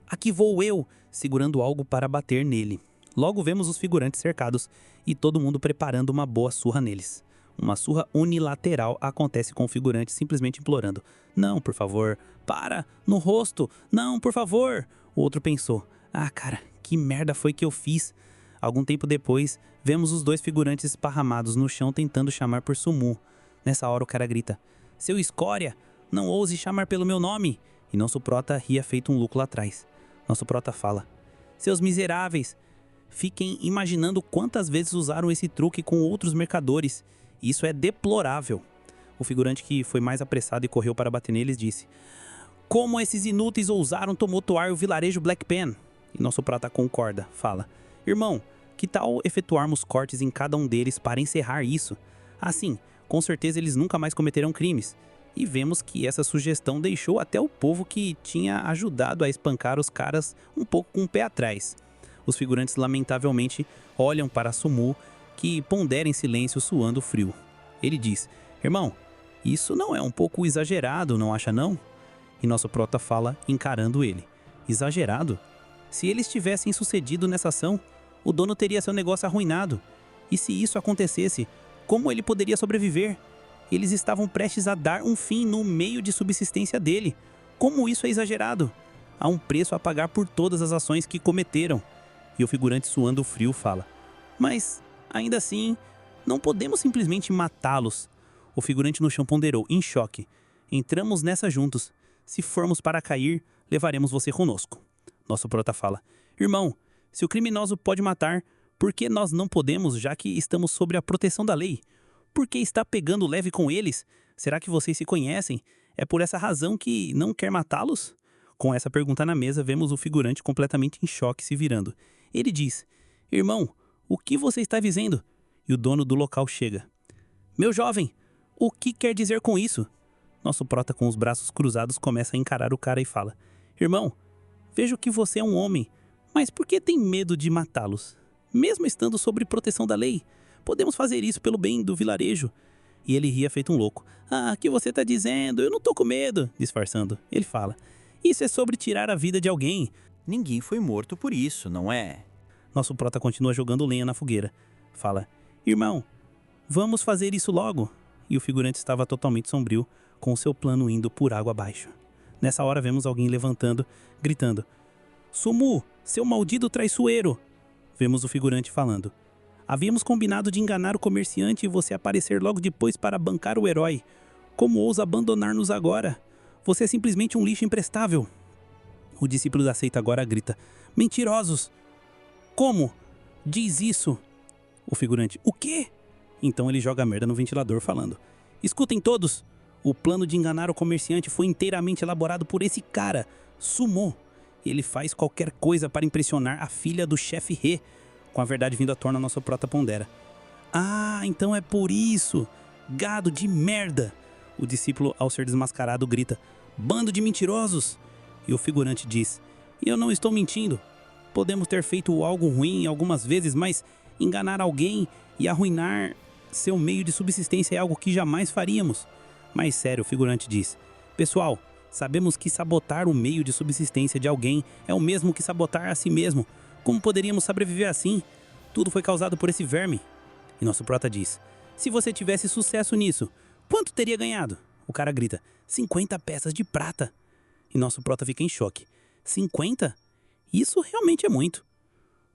aqui vou eu, segurando algo para bater nele. Logo vemos os figurantes cercados e todo mundo preparando uma boa surra neles. Uma surra unilateral acontece com o figurante simplesmente implorando: não, por favor, para, no rosto, não, por favor. O outro pensou: ah, cara, que merda foi que eu fiz? Algum tempo depois, vemos os 2 figurantes esparramados no chão tentando chamar por Sumu. Nessa hora o cara grita: seu escória, não ouse chamar pelo meu nome. E nosso prota ria feito um louco lá atrás. Nosso prota fala: seus miseráveis, fiquem imaginando quantas vezes usaram esse truque com outros mercadores. Isso é deplorável. O figurante que foi mais apressado e correu para bater neles disse: como esses inúteis ousaram tumultuar o vilarejo Black Pen? E nosso prata concorda, fala: irmão, que tal efetuarmos cortes em cada um deles para encerrar isso? Assim, com certeza eles nunca mais cometerão crimes. E vemos que essa sugestão deixou até o povo que tinha ajudado a espancar os caras um pouco com o pé atrás. Os figurantes lamentavelmente olham para Sumu, que pondera em silêncio suando frio. Ele diz: irmão, isso não é um pouco exagerado, não acha não? E nosso prota fala, encarando ele: exagerado? Se eles tivessem sucedido nessa ação, o dono teria seu negócio arruinado. E se isso acontecesse, como ele poderia sobreviver? Eles estavam prestes a dar um fim no meio de subsistência dele. Como isso é exagerado? Há um preço a pagar por todas as ações que cometeram. E o figurante suando frio fala: mas, ainda assim, não podemos simplesmente matá-los. O figurante no chão ponderou, em choque: entramos nessa juntos. Se formos para cair, levaremos você conosco. Nosso prota fala: irmão, se o criminoso pode matar, por que nós não podemos, já que estamos sob a proteção da lei? Por que está pegando leve com eles? Será que vocês se conhecem? É por essa razão que não quer matá-los? Com essa pergunta na mesa, vemos o figurante completamente em choque se virando. Ele diz: irmão, o que você está dizendo? E o dono do local chega: meu jovem, o que quer dizer com isso? Nosso prota, com os braços cruzados, começa a encarar o cara e fala: irmão, vejo que você é um homem, mas por que tem medo de matá-los? Mesmo estando sob proteção da lei, podemos fazer isso pelo bem do vilarejo. E ele ria feito um louco. Ah, o que você tá dizendo? Eu não tô com medo. Disfarçando, ele fala: isso é sobre tirar a vida de alguém. Ninguém foi morto por isso, não é? Nosso prota continua jogando lenha na fogueira. Fala: irmão, vamos fazer isso logo. E o figurante estava totalmente sombrio, com seu plano indo por água abaixo. Nessa hora vemos alguém levantando, gritando: Sumu, seu maldito traiçoeiro! Vemos o figurante falando: havíamos combinado de enganar o comerciante e você aparecer logo depois para bancar o herói. Como ousa abandonar-nos agora? Você é simplesmente um lixo imprestável. O discípulo da seita agora grita: mentirosos! Como? Diz isso! O figurante: o quê? Então ele joga a merda no ventilador falando: escutem todos! O plano de enganar o comerciante foi inteiramente elaborado por esse cara, Sumo. Ele faz qualquer coisa para impressionar a filha do chefe He. Com a verdade vindo à tona, nosso prota pondera. Ah, então é por isso. Gado de merda. O discípulo, ao ser desmascarado, grita. Bando de mentirosos. E o figurante diz. Eu não estou mentindo. Podemos ter feito algo ruim algumas vezes, mas enganar alguém e arruinar seu meio de subsistência é algo que jamais faríamos. Mais sério, o figurante diz. Pessoal, sabemos que sabotar o meio de subsistência de alguém é o mesmo que sabotar a si mesmo. Como poderíamos sobreviver assim? Tudo foi causado por esse verme. E nosso prota diz. Se você tivesse sucesso nisso, quanto teria ganhado? O cara grita. 50 peças de prata. E nosso prota fica em choque. 50? Isso realmente é muito.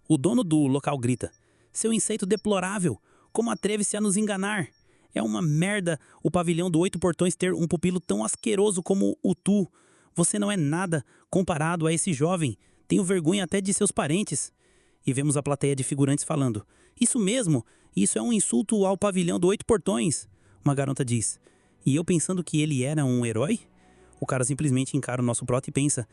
O dono do local grita. Seu inceito deplorável. Como atreve-se a nos enganar? É uma merda o pavilhão do 8 Portões ter um pupilo tão asqueroso como o tu. Você não é nada comparado a esse jovem. Tenho vergonha até de seus parentes. E vemos a plateia de figurantes falando. Isso mesmo, isso é um insulto ao pavilhão do 8 Portões. Uma garota diz. E eu pensando que ele era um herói? O cara simplesmente encara o nosso prota e pensa.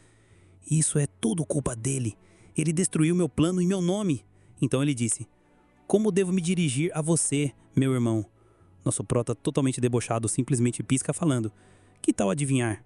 Isso é tudo culpa dele. Ele destruiu meu plano e meu nome. Então ele disse. Como devo me dirigir a você, meu irmão? Nosso prota, totalmente debochado, simplesmente pisca falando. Que tal adivinhar?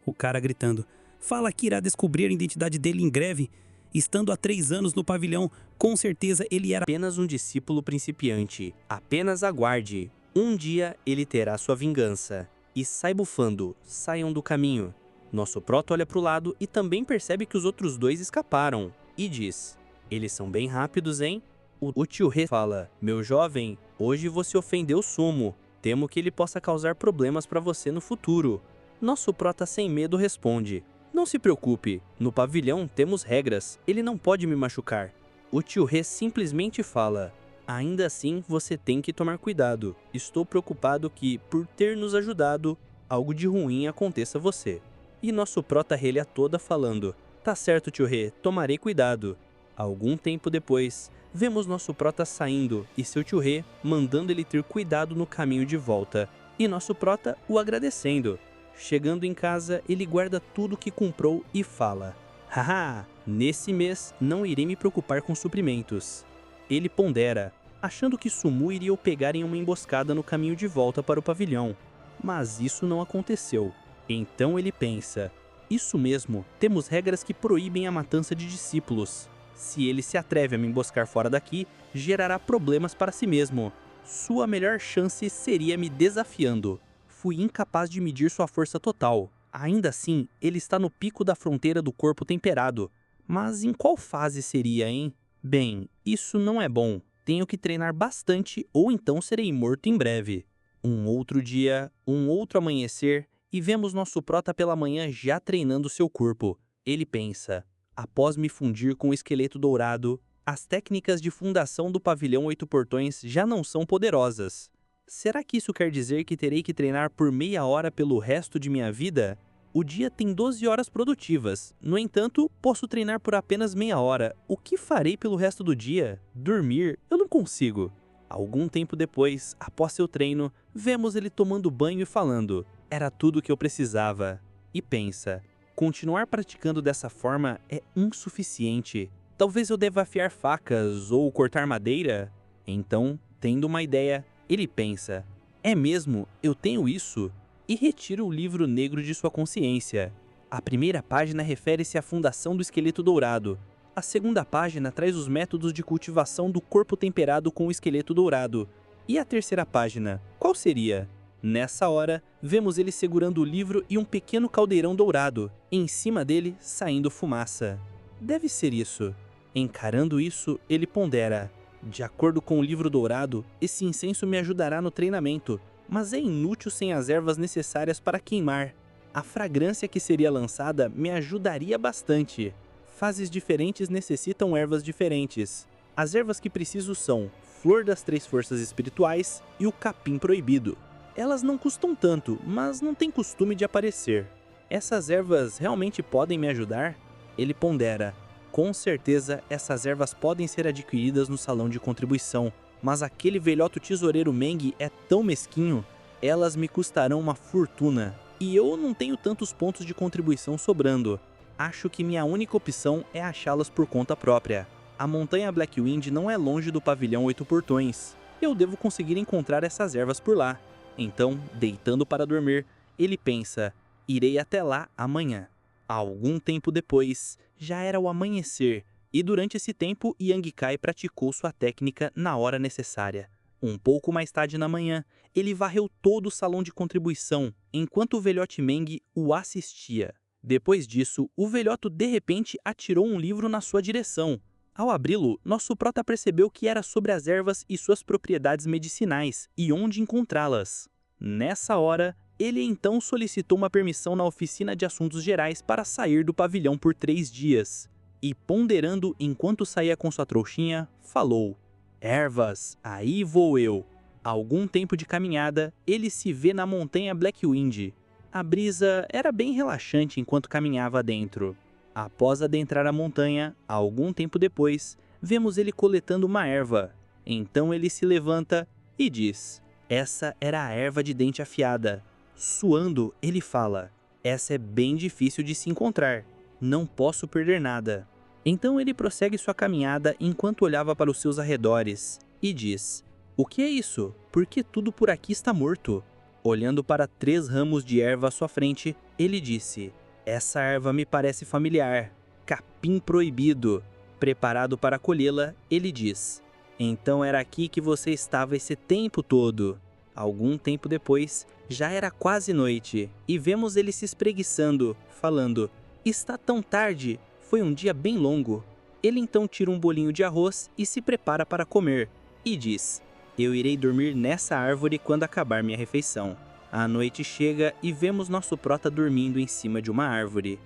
O cara gritando. Fala que irá descobrir a identidade dele em breve. Estando há 3 anos no pavilhão, com certeza ele era Apenas um discípulo principiante. Apenas aguarde. Um dia ele terá sua vingança. E sai bufando. Saiam do caminho. Nosso prota olha pro lado e também percebe que os outros 2 escaparam. E diz. Eles são bem rápidos, hein? O tio He fala. Meu jovem, hoje você ofendeu o Sumo. Temo que ele possa causar problemas para você no futuro. Nosso prota sem medo responde. Não se preocupe, no pavilhão temos regras, ele não pode me machucar. O tio He simplesmente fala. Ainda assim, você tem que tomar cuidado. Estou preocupado que, por ter nos ajudado, algo de ruim aconteça a você. E nosso prota relha toda falando. Tá certo, tio He, tomarei cuidado. Algum tempo depois, vemos nosso prota saindo e seu tio He mandando ele ter cuidado no caminho de volta. E nosso prota o agradecendo. Chegando em casa, ele guarda tudo que comprou e fala. Haha, nesse mês não irei me preocupar com suprimentos. Ele pondera, achando que Sumu iria o pegar em uma emboscada no caminho de volta para o pavilhão. Mas isso não aconteceu. Então ele pensa. Isso mesmo, temos regras que proíbem a matança de discípulos. Se ele se atreve a me emboscar fora daqui, gerará problemas para si mesmo. Sua melhor chance seria me desafiando. Fui incapaz de medir sua força total. Ainda assim, ele está no pico da fronteira do corpo temperado. Mas em qual fase seria, hein? Bem, isso não é bom. Tenho que treinar bastante ou então serei morto em breve. Um outro dia, um outro amanhecer, e vemos nosso prota pela manhã já treinando seu corpo. Ele pensa. Após me fundir com o esqueleto dourado, as técnicas de fundação do pavilhão 8 Portões já não são poderosas. Será que isso quer dizer que terei que treinar por meia hora pelo resto de minha vida? O dia tem 12 horas produtivas. No entanto, posso treinar por apenas meia hora. O que farei pelo resto do dia? Dormir? Eu não consigo. Algum tempo depois, após seu treino, vemos ele tomando banho e falando. Era tudo o que eu precisava. E pensa. Continuar praticando dessa forma é insuficiente. Talvez eu deva afiar facas ou cortar madeira? Então, tendo uma ideia, ele pensa, é mesmo, eu tenho isso? E retira o livro negro de sua consciência. A primeira página refere-se à fundação do esqueleto dourado. A segunda página traz os métodos de cultivação do corpo temperado com o esqueleto dourado. E a terceira página, qual seria? Nessa hora, vemos ele segurando o livro e um pequeno caldeirão dourado, em cima dele saindo fumaça. Deve ser isso. Encarando isso, ele pondera. De acordo com o livro dourado, esse incenso me ajudará no treinamento, mas é inútil sem as ervas necessárias para queimar. A fragrância que seria lançada me ajudaria bastante. Fases diferentes necessitam ervas diferentes. As ervas que preciso são Flor das 3 Forças Espirituais e o Capim Proibido. Elas não custam tanto, mas não têm costume de aparecer. Essas ervas realmente podem me ajudar? Ele pondera. Com certeza, essas ervas podem ser adquiridas no salão de contribuição, mas aquele velhoto tesoureiro Meng é tão mesquinho. Elas me custarão uma fortuna, e eu não tenho tantos pontos de contribuição sobrando. Acho que minha única opção é achá-las por conta própria. A montanha Blackwind não é longe do pavilhão 8 portões. Eu devo conseguir encontrar essas ervas por lá. Então, deitando para dormir, ele pensa, irei até lá amanhã. Algum tempo depois, já era o amanhecer, e durante esse tempo Yang Kai praticou sua técnica na hora necessária. Um pouco mais tarde na manhã, ele varreu todo o salão de contribuição, enquanto o velhote Meng o assistia. Depois disso, o velhoto de repente atirou um livro na sua direção. Ao abri-lo, nosso prota percebeu que era sobre as ervas e suas propriedades medicinais e onde encontrá-las. Nessa hora, ele então solicitou uma permissão na oficina de assuntos gerais para sair do pavilhão por 3 dias. E ponderando enquanto saía com sua trouxinha, falou: "Ervas, aí vou eu." Algum tempo de caminhada, ele se vê na montanha Blackwind. A brisa era bem relaxante enquanto caminhava adentro. Após adentrar a montanha, algum tempo depois, vemos ele coletando uma erva. Então ele se levanta e diz: "Essa era a erva de dente afiada." Suando, ele fala: "Essa é bem difícil de se encontrar. Não posso perder nada." Então ele prossegue sua caminhada enquanto olhava para os seus arredores e diz: "O que é isso? Por que tudo por aqui está morto?" Olhando para 3 ramos de erva à sua frente, ele disse: "Essa erva me parece familiar. Capim proibido." Preparado para colhê-la, ele diz: "Então era aqui que você estava esse tempo todo." Algum tempo depois, já era quase noite, e vemos ele se espreguiçando, falando: "Está tão tarde, foi um dia bem longo." Ele então tira um bolinho de arroz e se prepara para comer, e diz: "Eu irei dormir nessa árvore quando acabar minha refeição." A noite chega e vemos nosso prota dormindo em cima de uma árvore.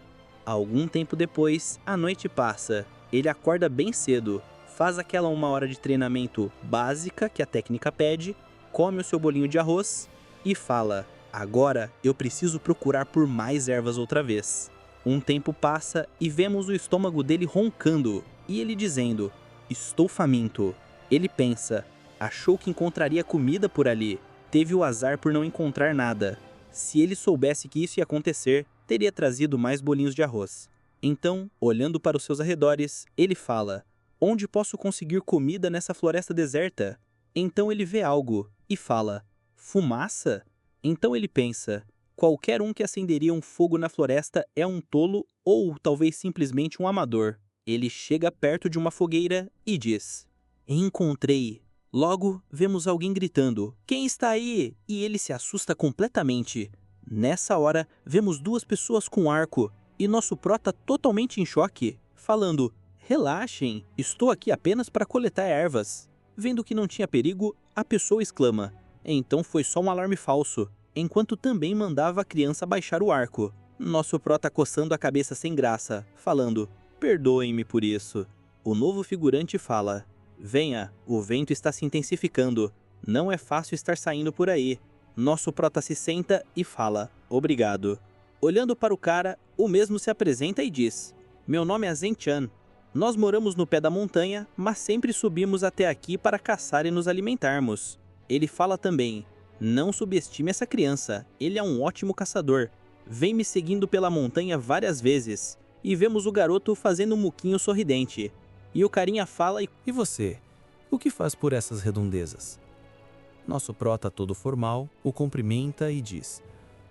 Algum tempo depois, a noite passa. Ele acorda bem cedo, faz aquela 1 hora de treinamento básica que a técnica pede, come o seu bolinho de arroz e fala: "Agora eu preciso procurar por mais ervas outra vez." Um tempo passa e vemos o estômago dele roncando e ele dizendo: "Estou faminto." Ele pensa: achou que encontraria comida por ali. Teve o azar por não encontrar nada. Se ele soubesse que isso ia acontecer, teria trazido mais bolinhos de arroz. Então, olhando para os seus arredores, ele fala: "Onde posso conseguir comida nessa floresta deserta?" Então ele vê algo e fala: "Fumaça?" Então ele pensa: qualquer um que acenderia um fogo na floresta é um tolo ou talvez simplesmente um amador. Ele chega perto de uma fogueira e diz: "Encontrei." Logo, vemos alguém gritando: "Quem está aí?" E ele se assusta completamente. Nessa hora, vemos 2 pessoas com arco e nosso prota totalmente em choque, falando: "Relaxem, estou aqui apenas para coletar ervas." Vendo que não tinha perigo, a pessoa exclama: "Então foi só um alarme falso," enquanto também mandava a criança baixar o arco. Nosso prota coçando a cabeça sem graça, falando: "Perdoem-me por isso." O novo figurante fala: "Venha, o vento está se intensificando. Não é fácil estar saindo por aí." Nosso prota se senta e fala: "Obrigado." Olhando para o cara, o mesmo se apresenta e diz: "Meu nome é Zen-chan. Nós moramos no pé da montanha, mas sempre subimos até aqui para caçar e nos alimentarmos." Ele fala também: "Não subestime essa criança, ele é um ótimo caçador. Vem me seguindo pela montanha várias vezes." E vemos o garoto fazendo um muquinho sorridente. E o carinha fala: "E você? O que faz por essas redondezas?" Nosso prota todo formal o cumprimenta e diz: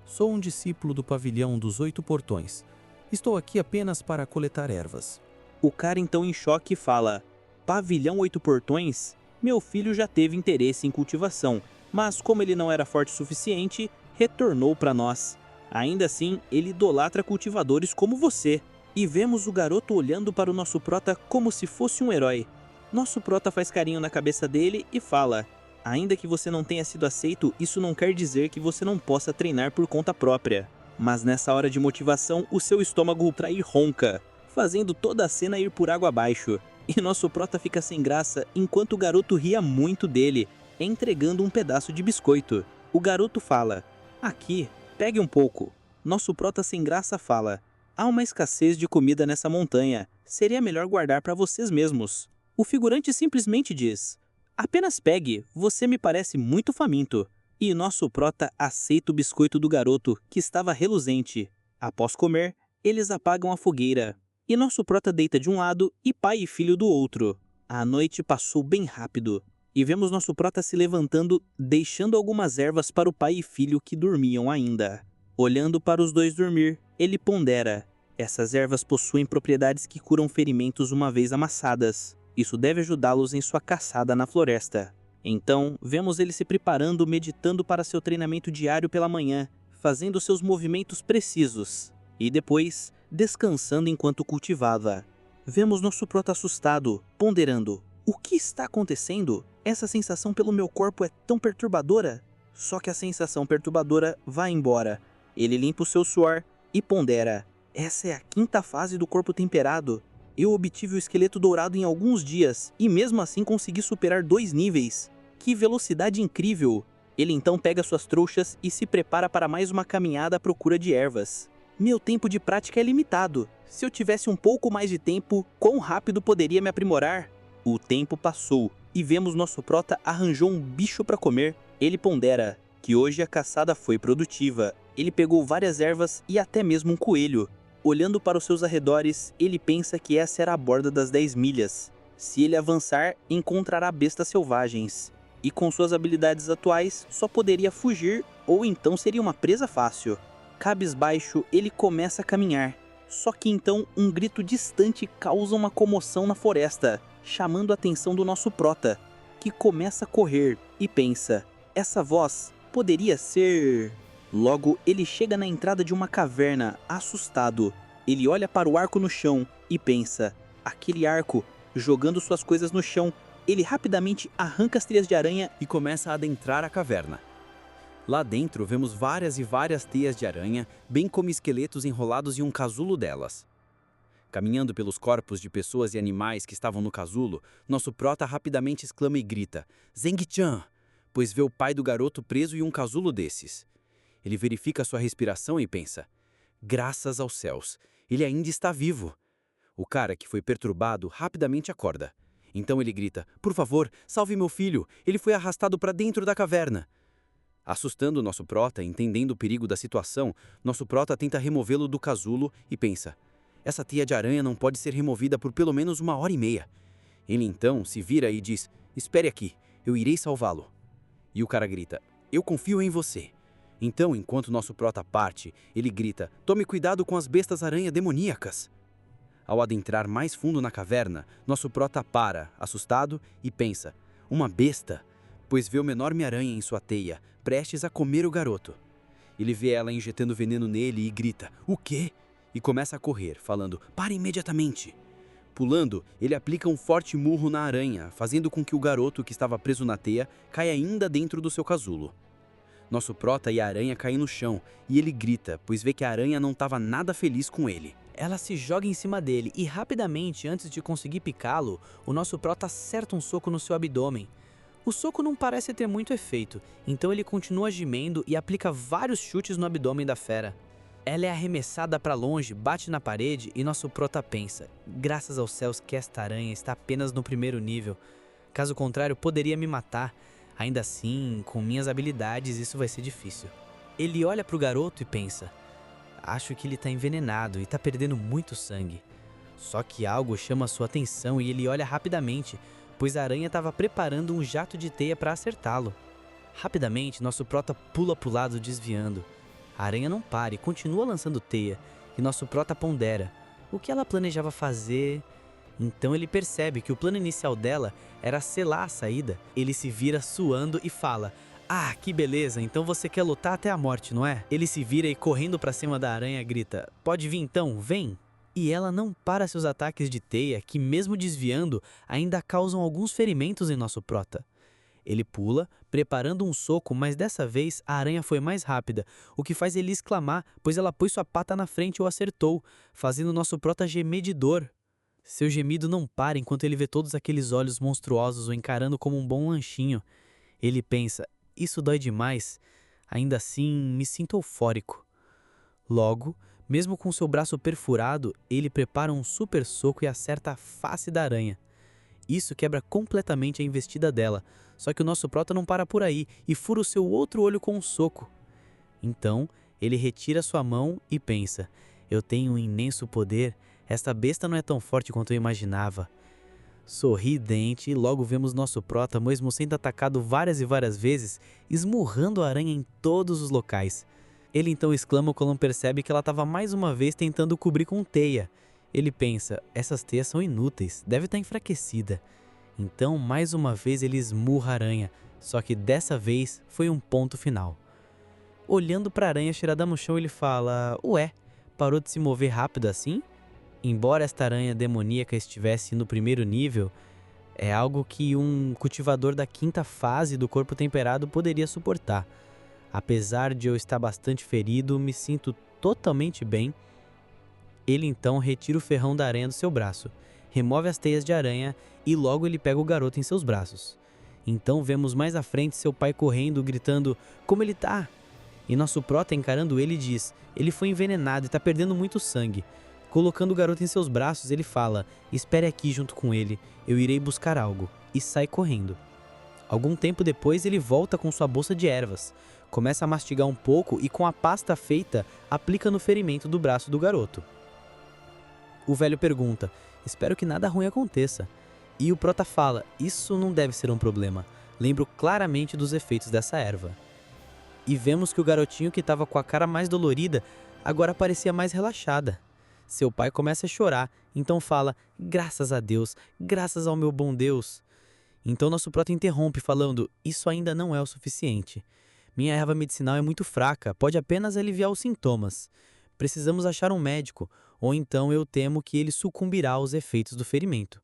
"Sou um discípulo do pavilhão dos 8 portões. Estou aqui apenas para coletar ervas." O cara então em choque fala: "Pavilhão 8 portões? Meu filho já teve interesse em cultivação, mas como ele não era forte o suficiente, retornou para nós. Ainda assim, ele idolatra cultivadores como você." E vemos o garoto olhando para o nosso prota como se fosse um herói. Nosso prota faz carinho na cabeça dele e fala: "Ainda que você não tenha sido aceito, isso não quer dizer que você não possa treinar por conta própria." Mas nessa hora de motivação, o seu estômago trair ronca, fazendo toda a cena ir por água abaixo. E nosso prota fica sem graça enquanto o garoto ria muito dele, entregando um pedaço de biscoito. O garoto fala: "Aqui, pegue um pouco." Nosso prota sem graça fala: "Há uma escassez de comida nessa montanha, seria melhor guardar para vocês mesmos." O figurante simplesmente diz: "Apenas pegue, você me parece muito faminto." E nosso prota aceita o biscoito do garoto, que estava reluzente. Após comer, eles apagam a fogueira. E nosso prota deita de um lado e pai e filho do outro. A noite passou bem rápido. E vemos nosso prota se levantando, deixando algumas ervas para o pai e filho que dormiam ainda. Olhando para os dois dormir, ele pondera. Essas ervas possuem propriedades que curam ferimentos uma vez amassadas. Isso deve ajudá-los em sua caçada na floresta. Então, vemos ele se preparando, meditando para seu treinamento diário pela manhã, fazendo seus movimentos precisos. E depois, descansando enquanto cultivava. Vemos nosso prota assustado, ponderando. O que está acontecendo? Essa sensação pelo meu corpo é tão perturbadora? Só que a sensação perturbadora vai embora. Ele limpa o seu suor e pondera. Essa é a 5ª fase do corpo temperado. Eu obtive o esqueleto dourado em alguns dias e mesmo assim consegui superar 2 níveis. Que velocidade incrível! Ele então pega suas trouxas e se prepara para mais uma caminhada à procura de ervas. Meu tempo de prática é limitado. Se eu tivesse um pouco mais de tempo, quão rápido poderia me aprimorar? O tempo passou e vemos nosso prota arranjou um bicho para comer. Ele pondera que hoje a caçada foi produtiva. Ele pegou várias ervas e até mesmo um coelho. Olhando para os seus arredores, ele pensa que essa era a borda das 10 milhas. Se ele avançar, encontrará bestas selvagens. E com suas habilidades atuais, só poderia fugir ou então seria uma presa fácil. Cabisbaixo, ele começa a caminhar. Só que então um grito distante causa uma comoção na floresta, chamando a atenção do nosso prota, que começa a correr e pensa, essa voz poderia ser... Logo, ele chega na entrada de uma caverna, assustado. Ele olha para o arco no chão e pensa, aquele arco, jogando suas coisas no chão, ele rapidamente arranca as teias de aranha e começa a adentrar a caverna. Lá dentro vemos várias e várias teias de aranha, bem como esqueletos enrolados em um casulo delas. Caminhando pelos corpos de pessoas e animais que estavam no casulo, nosso prota rapidamente exclama e grita, Zeng-chan, pois vê o pai do garoto preso em um casulo desses. Ele verifica sua respiração e pensa, graças aos céus, ele ainda está vivo. O cara que foi perturbado rapidamente acorda. Então ele grita, por favor, salve meu filho, ele foi arrastado para dentro da caverna. Assustando nosso prota, entendendo o perigo da situação, nosso prota tenta removê-lo do casulo e pensa, essa teia de aranha não pode ser removida por pelo menos 1h30. Ele então se vira e diz, espere aqui, eu irei salvá-lo. E o cara grita, eu confio em você. Então, enquanto nosso prota parte, ele grita, tome cuidado com as bestas aranha demoníacas. Ao adentrar mais fundo na caverna, nosso prota para, assustado, e pensa, uma besta? Pois vê uma enorme aranha em sua teia, prestes a comer o garoto. Ele vê ela injetando veneno nele e grita, o quê? E começa a correr, falando, pare imediatamente. Pulando, ele aplica um forte murro na aranha, fazendo com que o garoto que estava preso na teia caia ainda dentro do seu casulo. Nosso prota e a aranha caem no chão, e ele grita, pois vê que a aranha não estava nada feliz com ele. Ela se joga em cima dele e rapidamente, antes de conseguir picá-lo, o nosso prota acerta um soco no seu abdômen. O soco não parece ter muito efeito, então ele continua gemendo e aplica vários chutes no abdômen da fera. Ela é arremessada para longe, bate na parede e nosso prota pensa, graças aos céus que esta aranha está apenas no 1º nível. Caso contrário, poderia me matar. Ainda assim, com minhas habilidades, isso vai ser difícil. Ele olha para o garoto e pensa, acho que ele está envenenado e está perdendo muito sangue. Só que algo chama sua atenção e ele olha rapidamente, pois a aranha estava preparando um jato de teia para acertá-lo. Rapidamente, nosso prota pula para o lado desviando. A aranha não para e continua lançando teia, e nosso prota pondera. O que ela planejava fazer? Então ele percebe que o plano inicial dela era selar a saída. Ele se vira suando e fala, ah, que beleza, então você quer lutar até a morte, não é? Ele se vira e correndo para cima da aranha grita, pode vir então, vem! E ela não para seus ataques de teia que mesmo desviando ainda causam alguns ferimentos em nosso prota. Ele pula, preparando um soco, mas dessa vez a aranha foi mais rápida, o que faz ele exclamar, pois ela pôs sua pata na frente e o acertou, fazendo nosso prota gemer de dor. Seu gemido não para enquanto ele vê todos aqueles olhos monstruosos o encarando como um bom lanchinho. Ele pensa, isso dói demais, ainda assim me sinto eufórico. Logo, mesmo com seu braço perfurado, ele prepara um super soco e acerta a face da aranha. Isso quebra completamente a investida dela, só que o nosso prota não para por aí e fura o seu outro olho com um soco. Então, ele retira sua mão e pensa: eu tenho um imenso poder, esta besta não é tão forte quanto eu imaginava. Sorridente, e logo vemos nosso prota, mesmo sendo atacado várias e várias vezes, esmurrando a aranha em todos os locais. Ele então exclama quando percebe que ela estava mais uma vez tentando cobrir com teia. Ele pensa: essas teias são inúteis, deve estar enfraquecida. Então, mais uma vez ele esmurra a aranha, só que dessa vez foi um ponto final. Olhando para a aranha tirada no chão, ele fala: ué, parou de se mover rápido assim? Embora esta aranha demoníaca estivesse no primeiro nível, é algo que um cultivador da 5ª fase do corpo temperado poderia suportar. Apesar de eu estar bastante ferido, me sinto totalmente bem. Ele então retira o ferrão da aranha do seu braço, remove as teias de aranha e logo ele pega o garoto em seus braços. Então vemos mais à frente seu pai correndo, gritando: como ele tá? E nosso prota, encarando ele, diz: ele foi envenenado e tá perdendo muito sangue. Colocando o garoto em seus braços, ele fala: espere aqui junto com ele, eu irei buscar algo, e sai correndo. Algum tempo depois ele volta com sua bolsa de ervas, começa a mastigar um pouco e com a pasta feita, aplica no ferimento do braço do garoto. O velho pergunta: espero que nada ruim aconteça. E o prota fala: isso não deve ser um problema, lembro claramente dos efeitos dessa erva. E vemos que o garotinho que estava com a cara mais dolorida, agora parecia mais relaxada. Seu pai começa a chorar, então fala: graças a Deus, graças ao meu bom Deus. Então nosso prota interrompe falando: isso ainda não é o suficiente. Minha erva medicinal é muito fraca, pode apenas aliviar os sintomas. Precisamos achar um médico, ou então eu temo que ele sucumbirá aos efeitos do ferimento.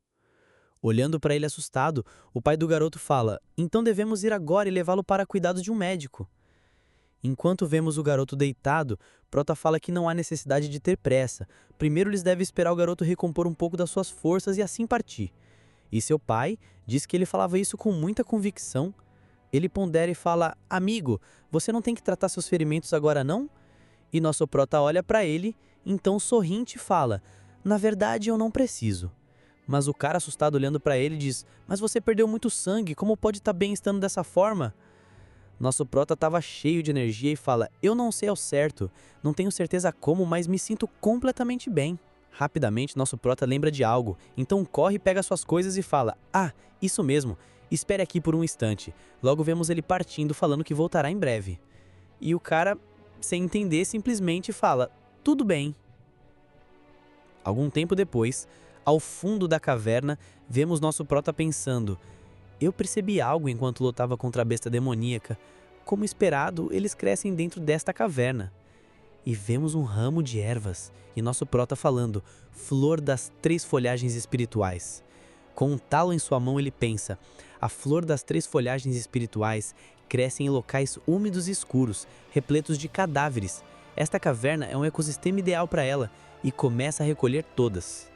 Olhando para ele assustado, o pai do garoto fala: então devemos ir agora e levá-lo para cuidados de um médico. Enquanto vemos o garoto deitado, Prota fala que não há necessidade de ter pressa. Primeiro eles devem esperar o garoto recompor um pouco das suas forças e assim partir. E seu pai diz que ele falava isso com muita convicção. Ele pondera e fala: amigo, você não tem que tratar seus ferimentos agora não? E nosso Prota olha para ele, então sorrinte fala: na verdade eu não preciso. Mas o cara assustado olhando para ele diz: mas você perdeu muito sangue, como pode estar bem estando dessa forma? Nosso prota estava cheio de energia e fala: eu não sei ao certo, não tenho certeza como, mas me sinto completamente bem. Rapidamente, nosso prota lembra de algo, então corre e pega suas coisas e fala: ah, isso mesmo, espere aqui por um instante. Logo vemos ele partindo falando que voltará em breve. E o cara, sem entender, simplesmente fala: tudo bem. Algum tempo depois, ao fundo da caverna, vemos nosso prota pensando: eu percebi algo enquanto lutava contra a besta demoníaca. Como esperado, eles crescem dentro desta caverna. E vemos um ramo de ervas, e nosso prota falando: flor das 3 folhagens espirituais. Com um talo em sua mão ele pensa: a flor das 3 folhagens espirituais cresce em locais úmidos e escuros, repletos de cadáveres. Esta caverna é um ecossistema ideal para ela, e começa a recolher todas.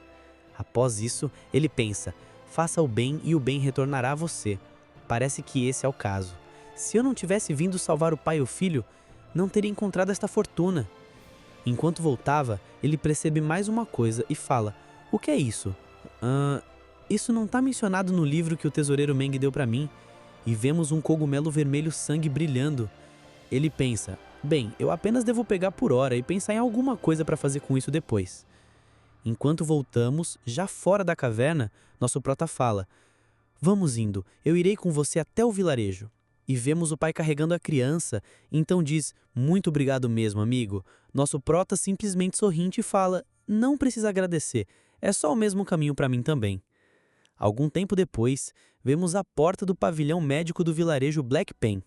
Após isso, ele pensa: faça o bem e o bem retornará a você. Parece que esse é o caso. Se eu não tivesse vindo salvar o pai e o filho, não teria encontrado esta fortuna. Enquanto voltava, ele percebe mais uma coisa e fala: o que é isso? Isso não está mencionado no livro que o tesoureiro Meng deu para mim. E vemos um cogumelo vermelho sangue brilhando. Ele pensa: bem, eu apenas devo pegar por hora e pensar em alguma coisa para fazer com isso depois. Enquanto voltamos, já fora da caverna, nosso prota fala: vamos indo, eu irei com você até o vilarejo. E vemos o pai carregando a criança, então diz: muito obrigado mesmo, amigo. Nosso prota simplesmente sorrinte e fala: não precisa agradecer, é só o mesmo caminho para mim também. Algum tempo depois, vemos a porta do pavilhão médico do vilarejo Black Pen.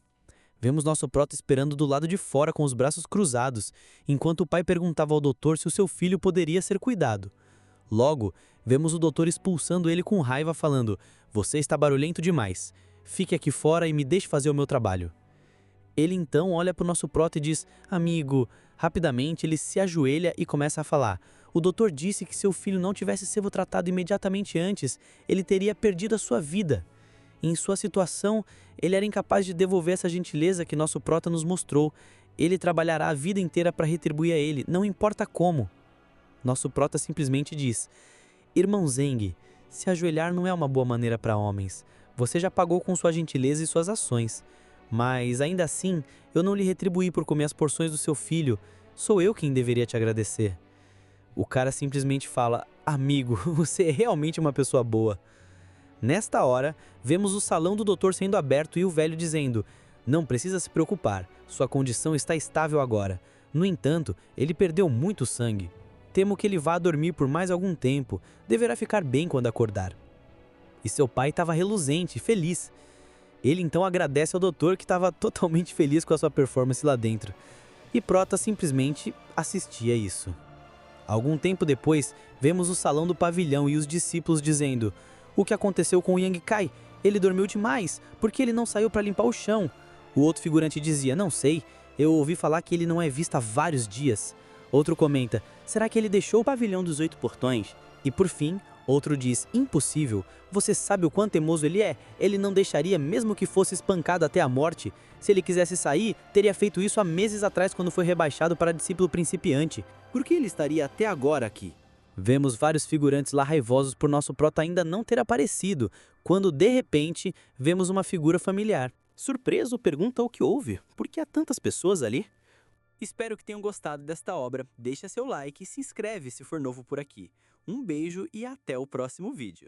Vemos nosso prota esperando do lado de fora com os braços cruzados, enquanto o pai perguntava ao doutor se o seu filho poderia ser cuidado. Logo, vemos o doutor expulsando ele com raiva falando: você está barulhento demais. Fique aqui fora e me deixe fazer o meu trabalho. Ele então olha para o nosso prota e diz: amigo. Rapidamente ele se ajoelha e começa a falar: o doutor disse que se seu filho não tivesse sido tratado imediatamente antes, ele teria perdido a sua vida. Em sua situação, ele era incapaz de devolver essa gentileza que nosso prota nos mostrou. Ele trabalhará a vida inteira para retribuir a ele, não importa como. Nosso prota simplesmente diz: irmão Zeng, Se ajoelhar não é uma boa maneira para homens. Você já pagou com sua gentileza e suas ações. Mas, ainda assim, eu não lhe retribuí por comer as porções do seu filho. Sou eu quem deveria te agradecer. O cara simplesmente fala: amigo, você é realmente uma pessoa boa. Nesta hora, vemos o salão do doutor sendo aberto e o velho dizendo: não precisa se preocupar, sua condição está estável agora. No entanto, ele perdeu muito sangue. Temo que ele vá dormir por mais algum tempo, deverá ficar bem quando acordar. E seu pai estava reluzente, feliz. Ele então agradece ao doutor, que estava totalmente feliz com a sua performance lá dentro. E Prota simplesmente assistia isso. Algum tempo depois, vemos o salão do pavilhão e os discípulos dizendo: o que aconteceu com o Yang Kai? Ele dormiu demais, porque ele não saiu para limpar o chão. O outro figurante dizia: não sei, eu ouvi falar que ele não é visto há vários dias. Outro comenta: será que ele deixou o pavilhão dos 8 portões? E por fim, outro diz: impossível, você sabe o quão teimoso ele é? Ele não deixaria mesmo que fosse espancado até a morte. Se ele quisesse sair, teria feito isso há meses atrás quando foi rebaixado para discípulo principiante. Por que ele estaria até agora aqui? Vemos vários figurantes lá raivosos por nosso prota ainda não ter aparecido, quando de repente vemos uma figura familiar. Surpreso, pergunta o que houve. Por que há tantas pessoas ali? Espero que tenham gostado desta obra. Deixa seu like e se inscreve se for novo por aqui. Um beijo e até o próximo vídeo.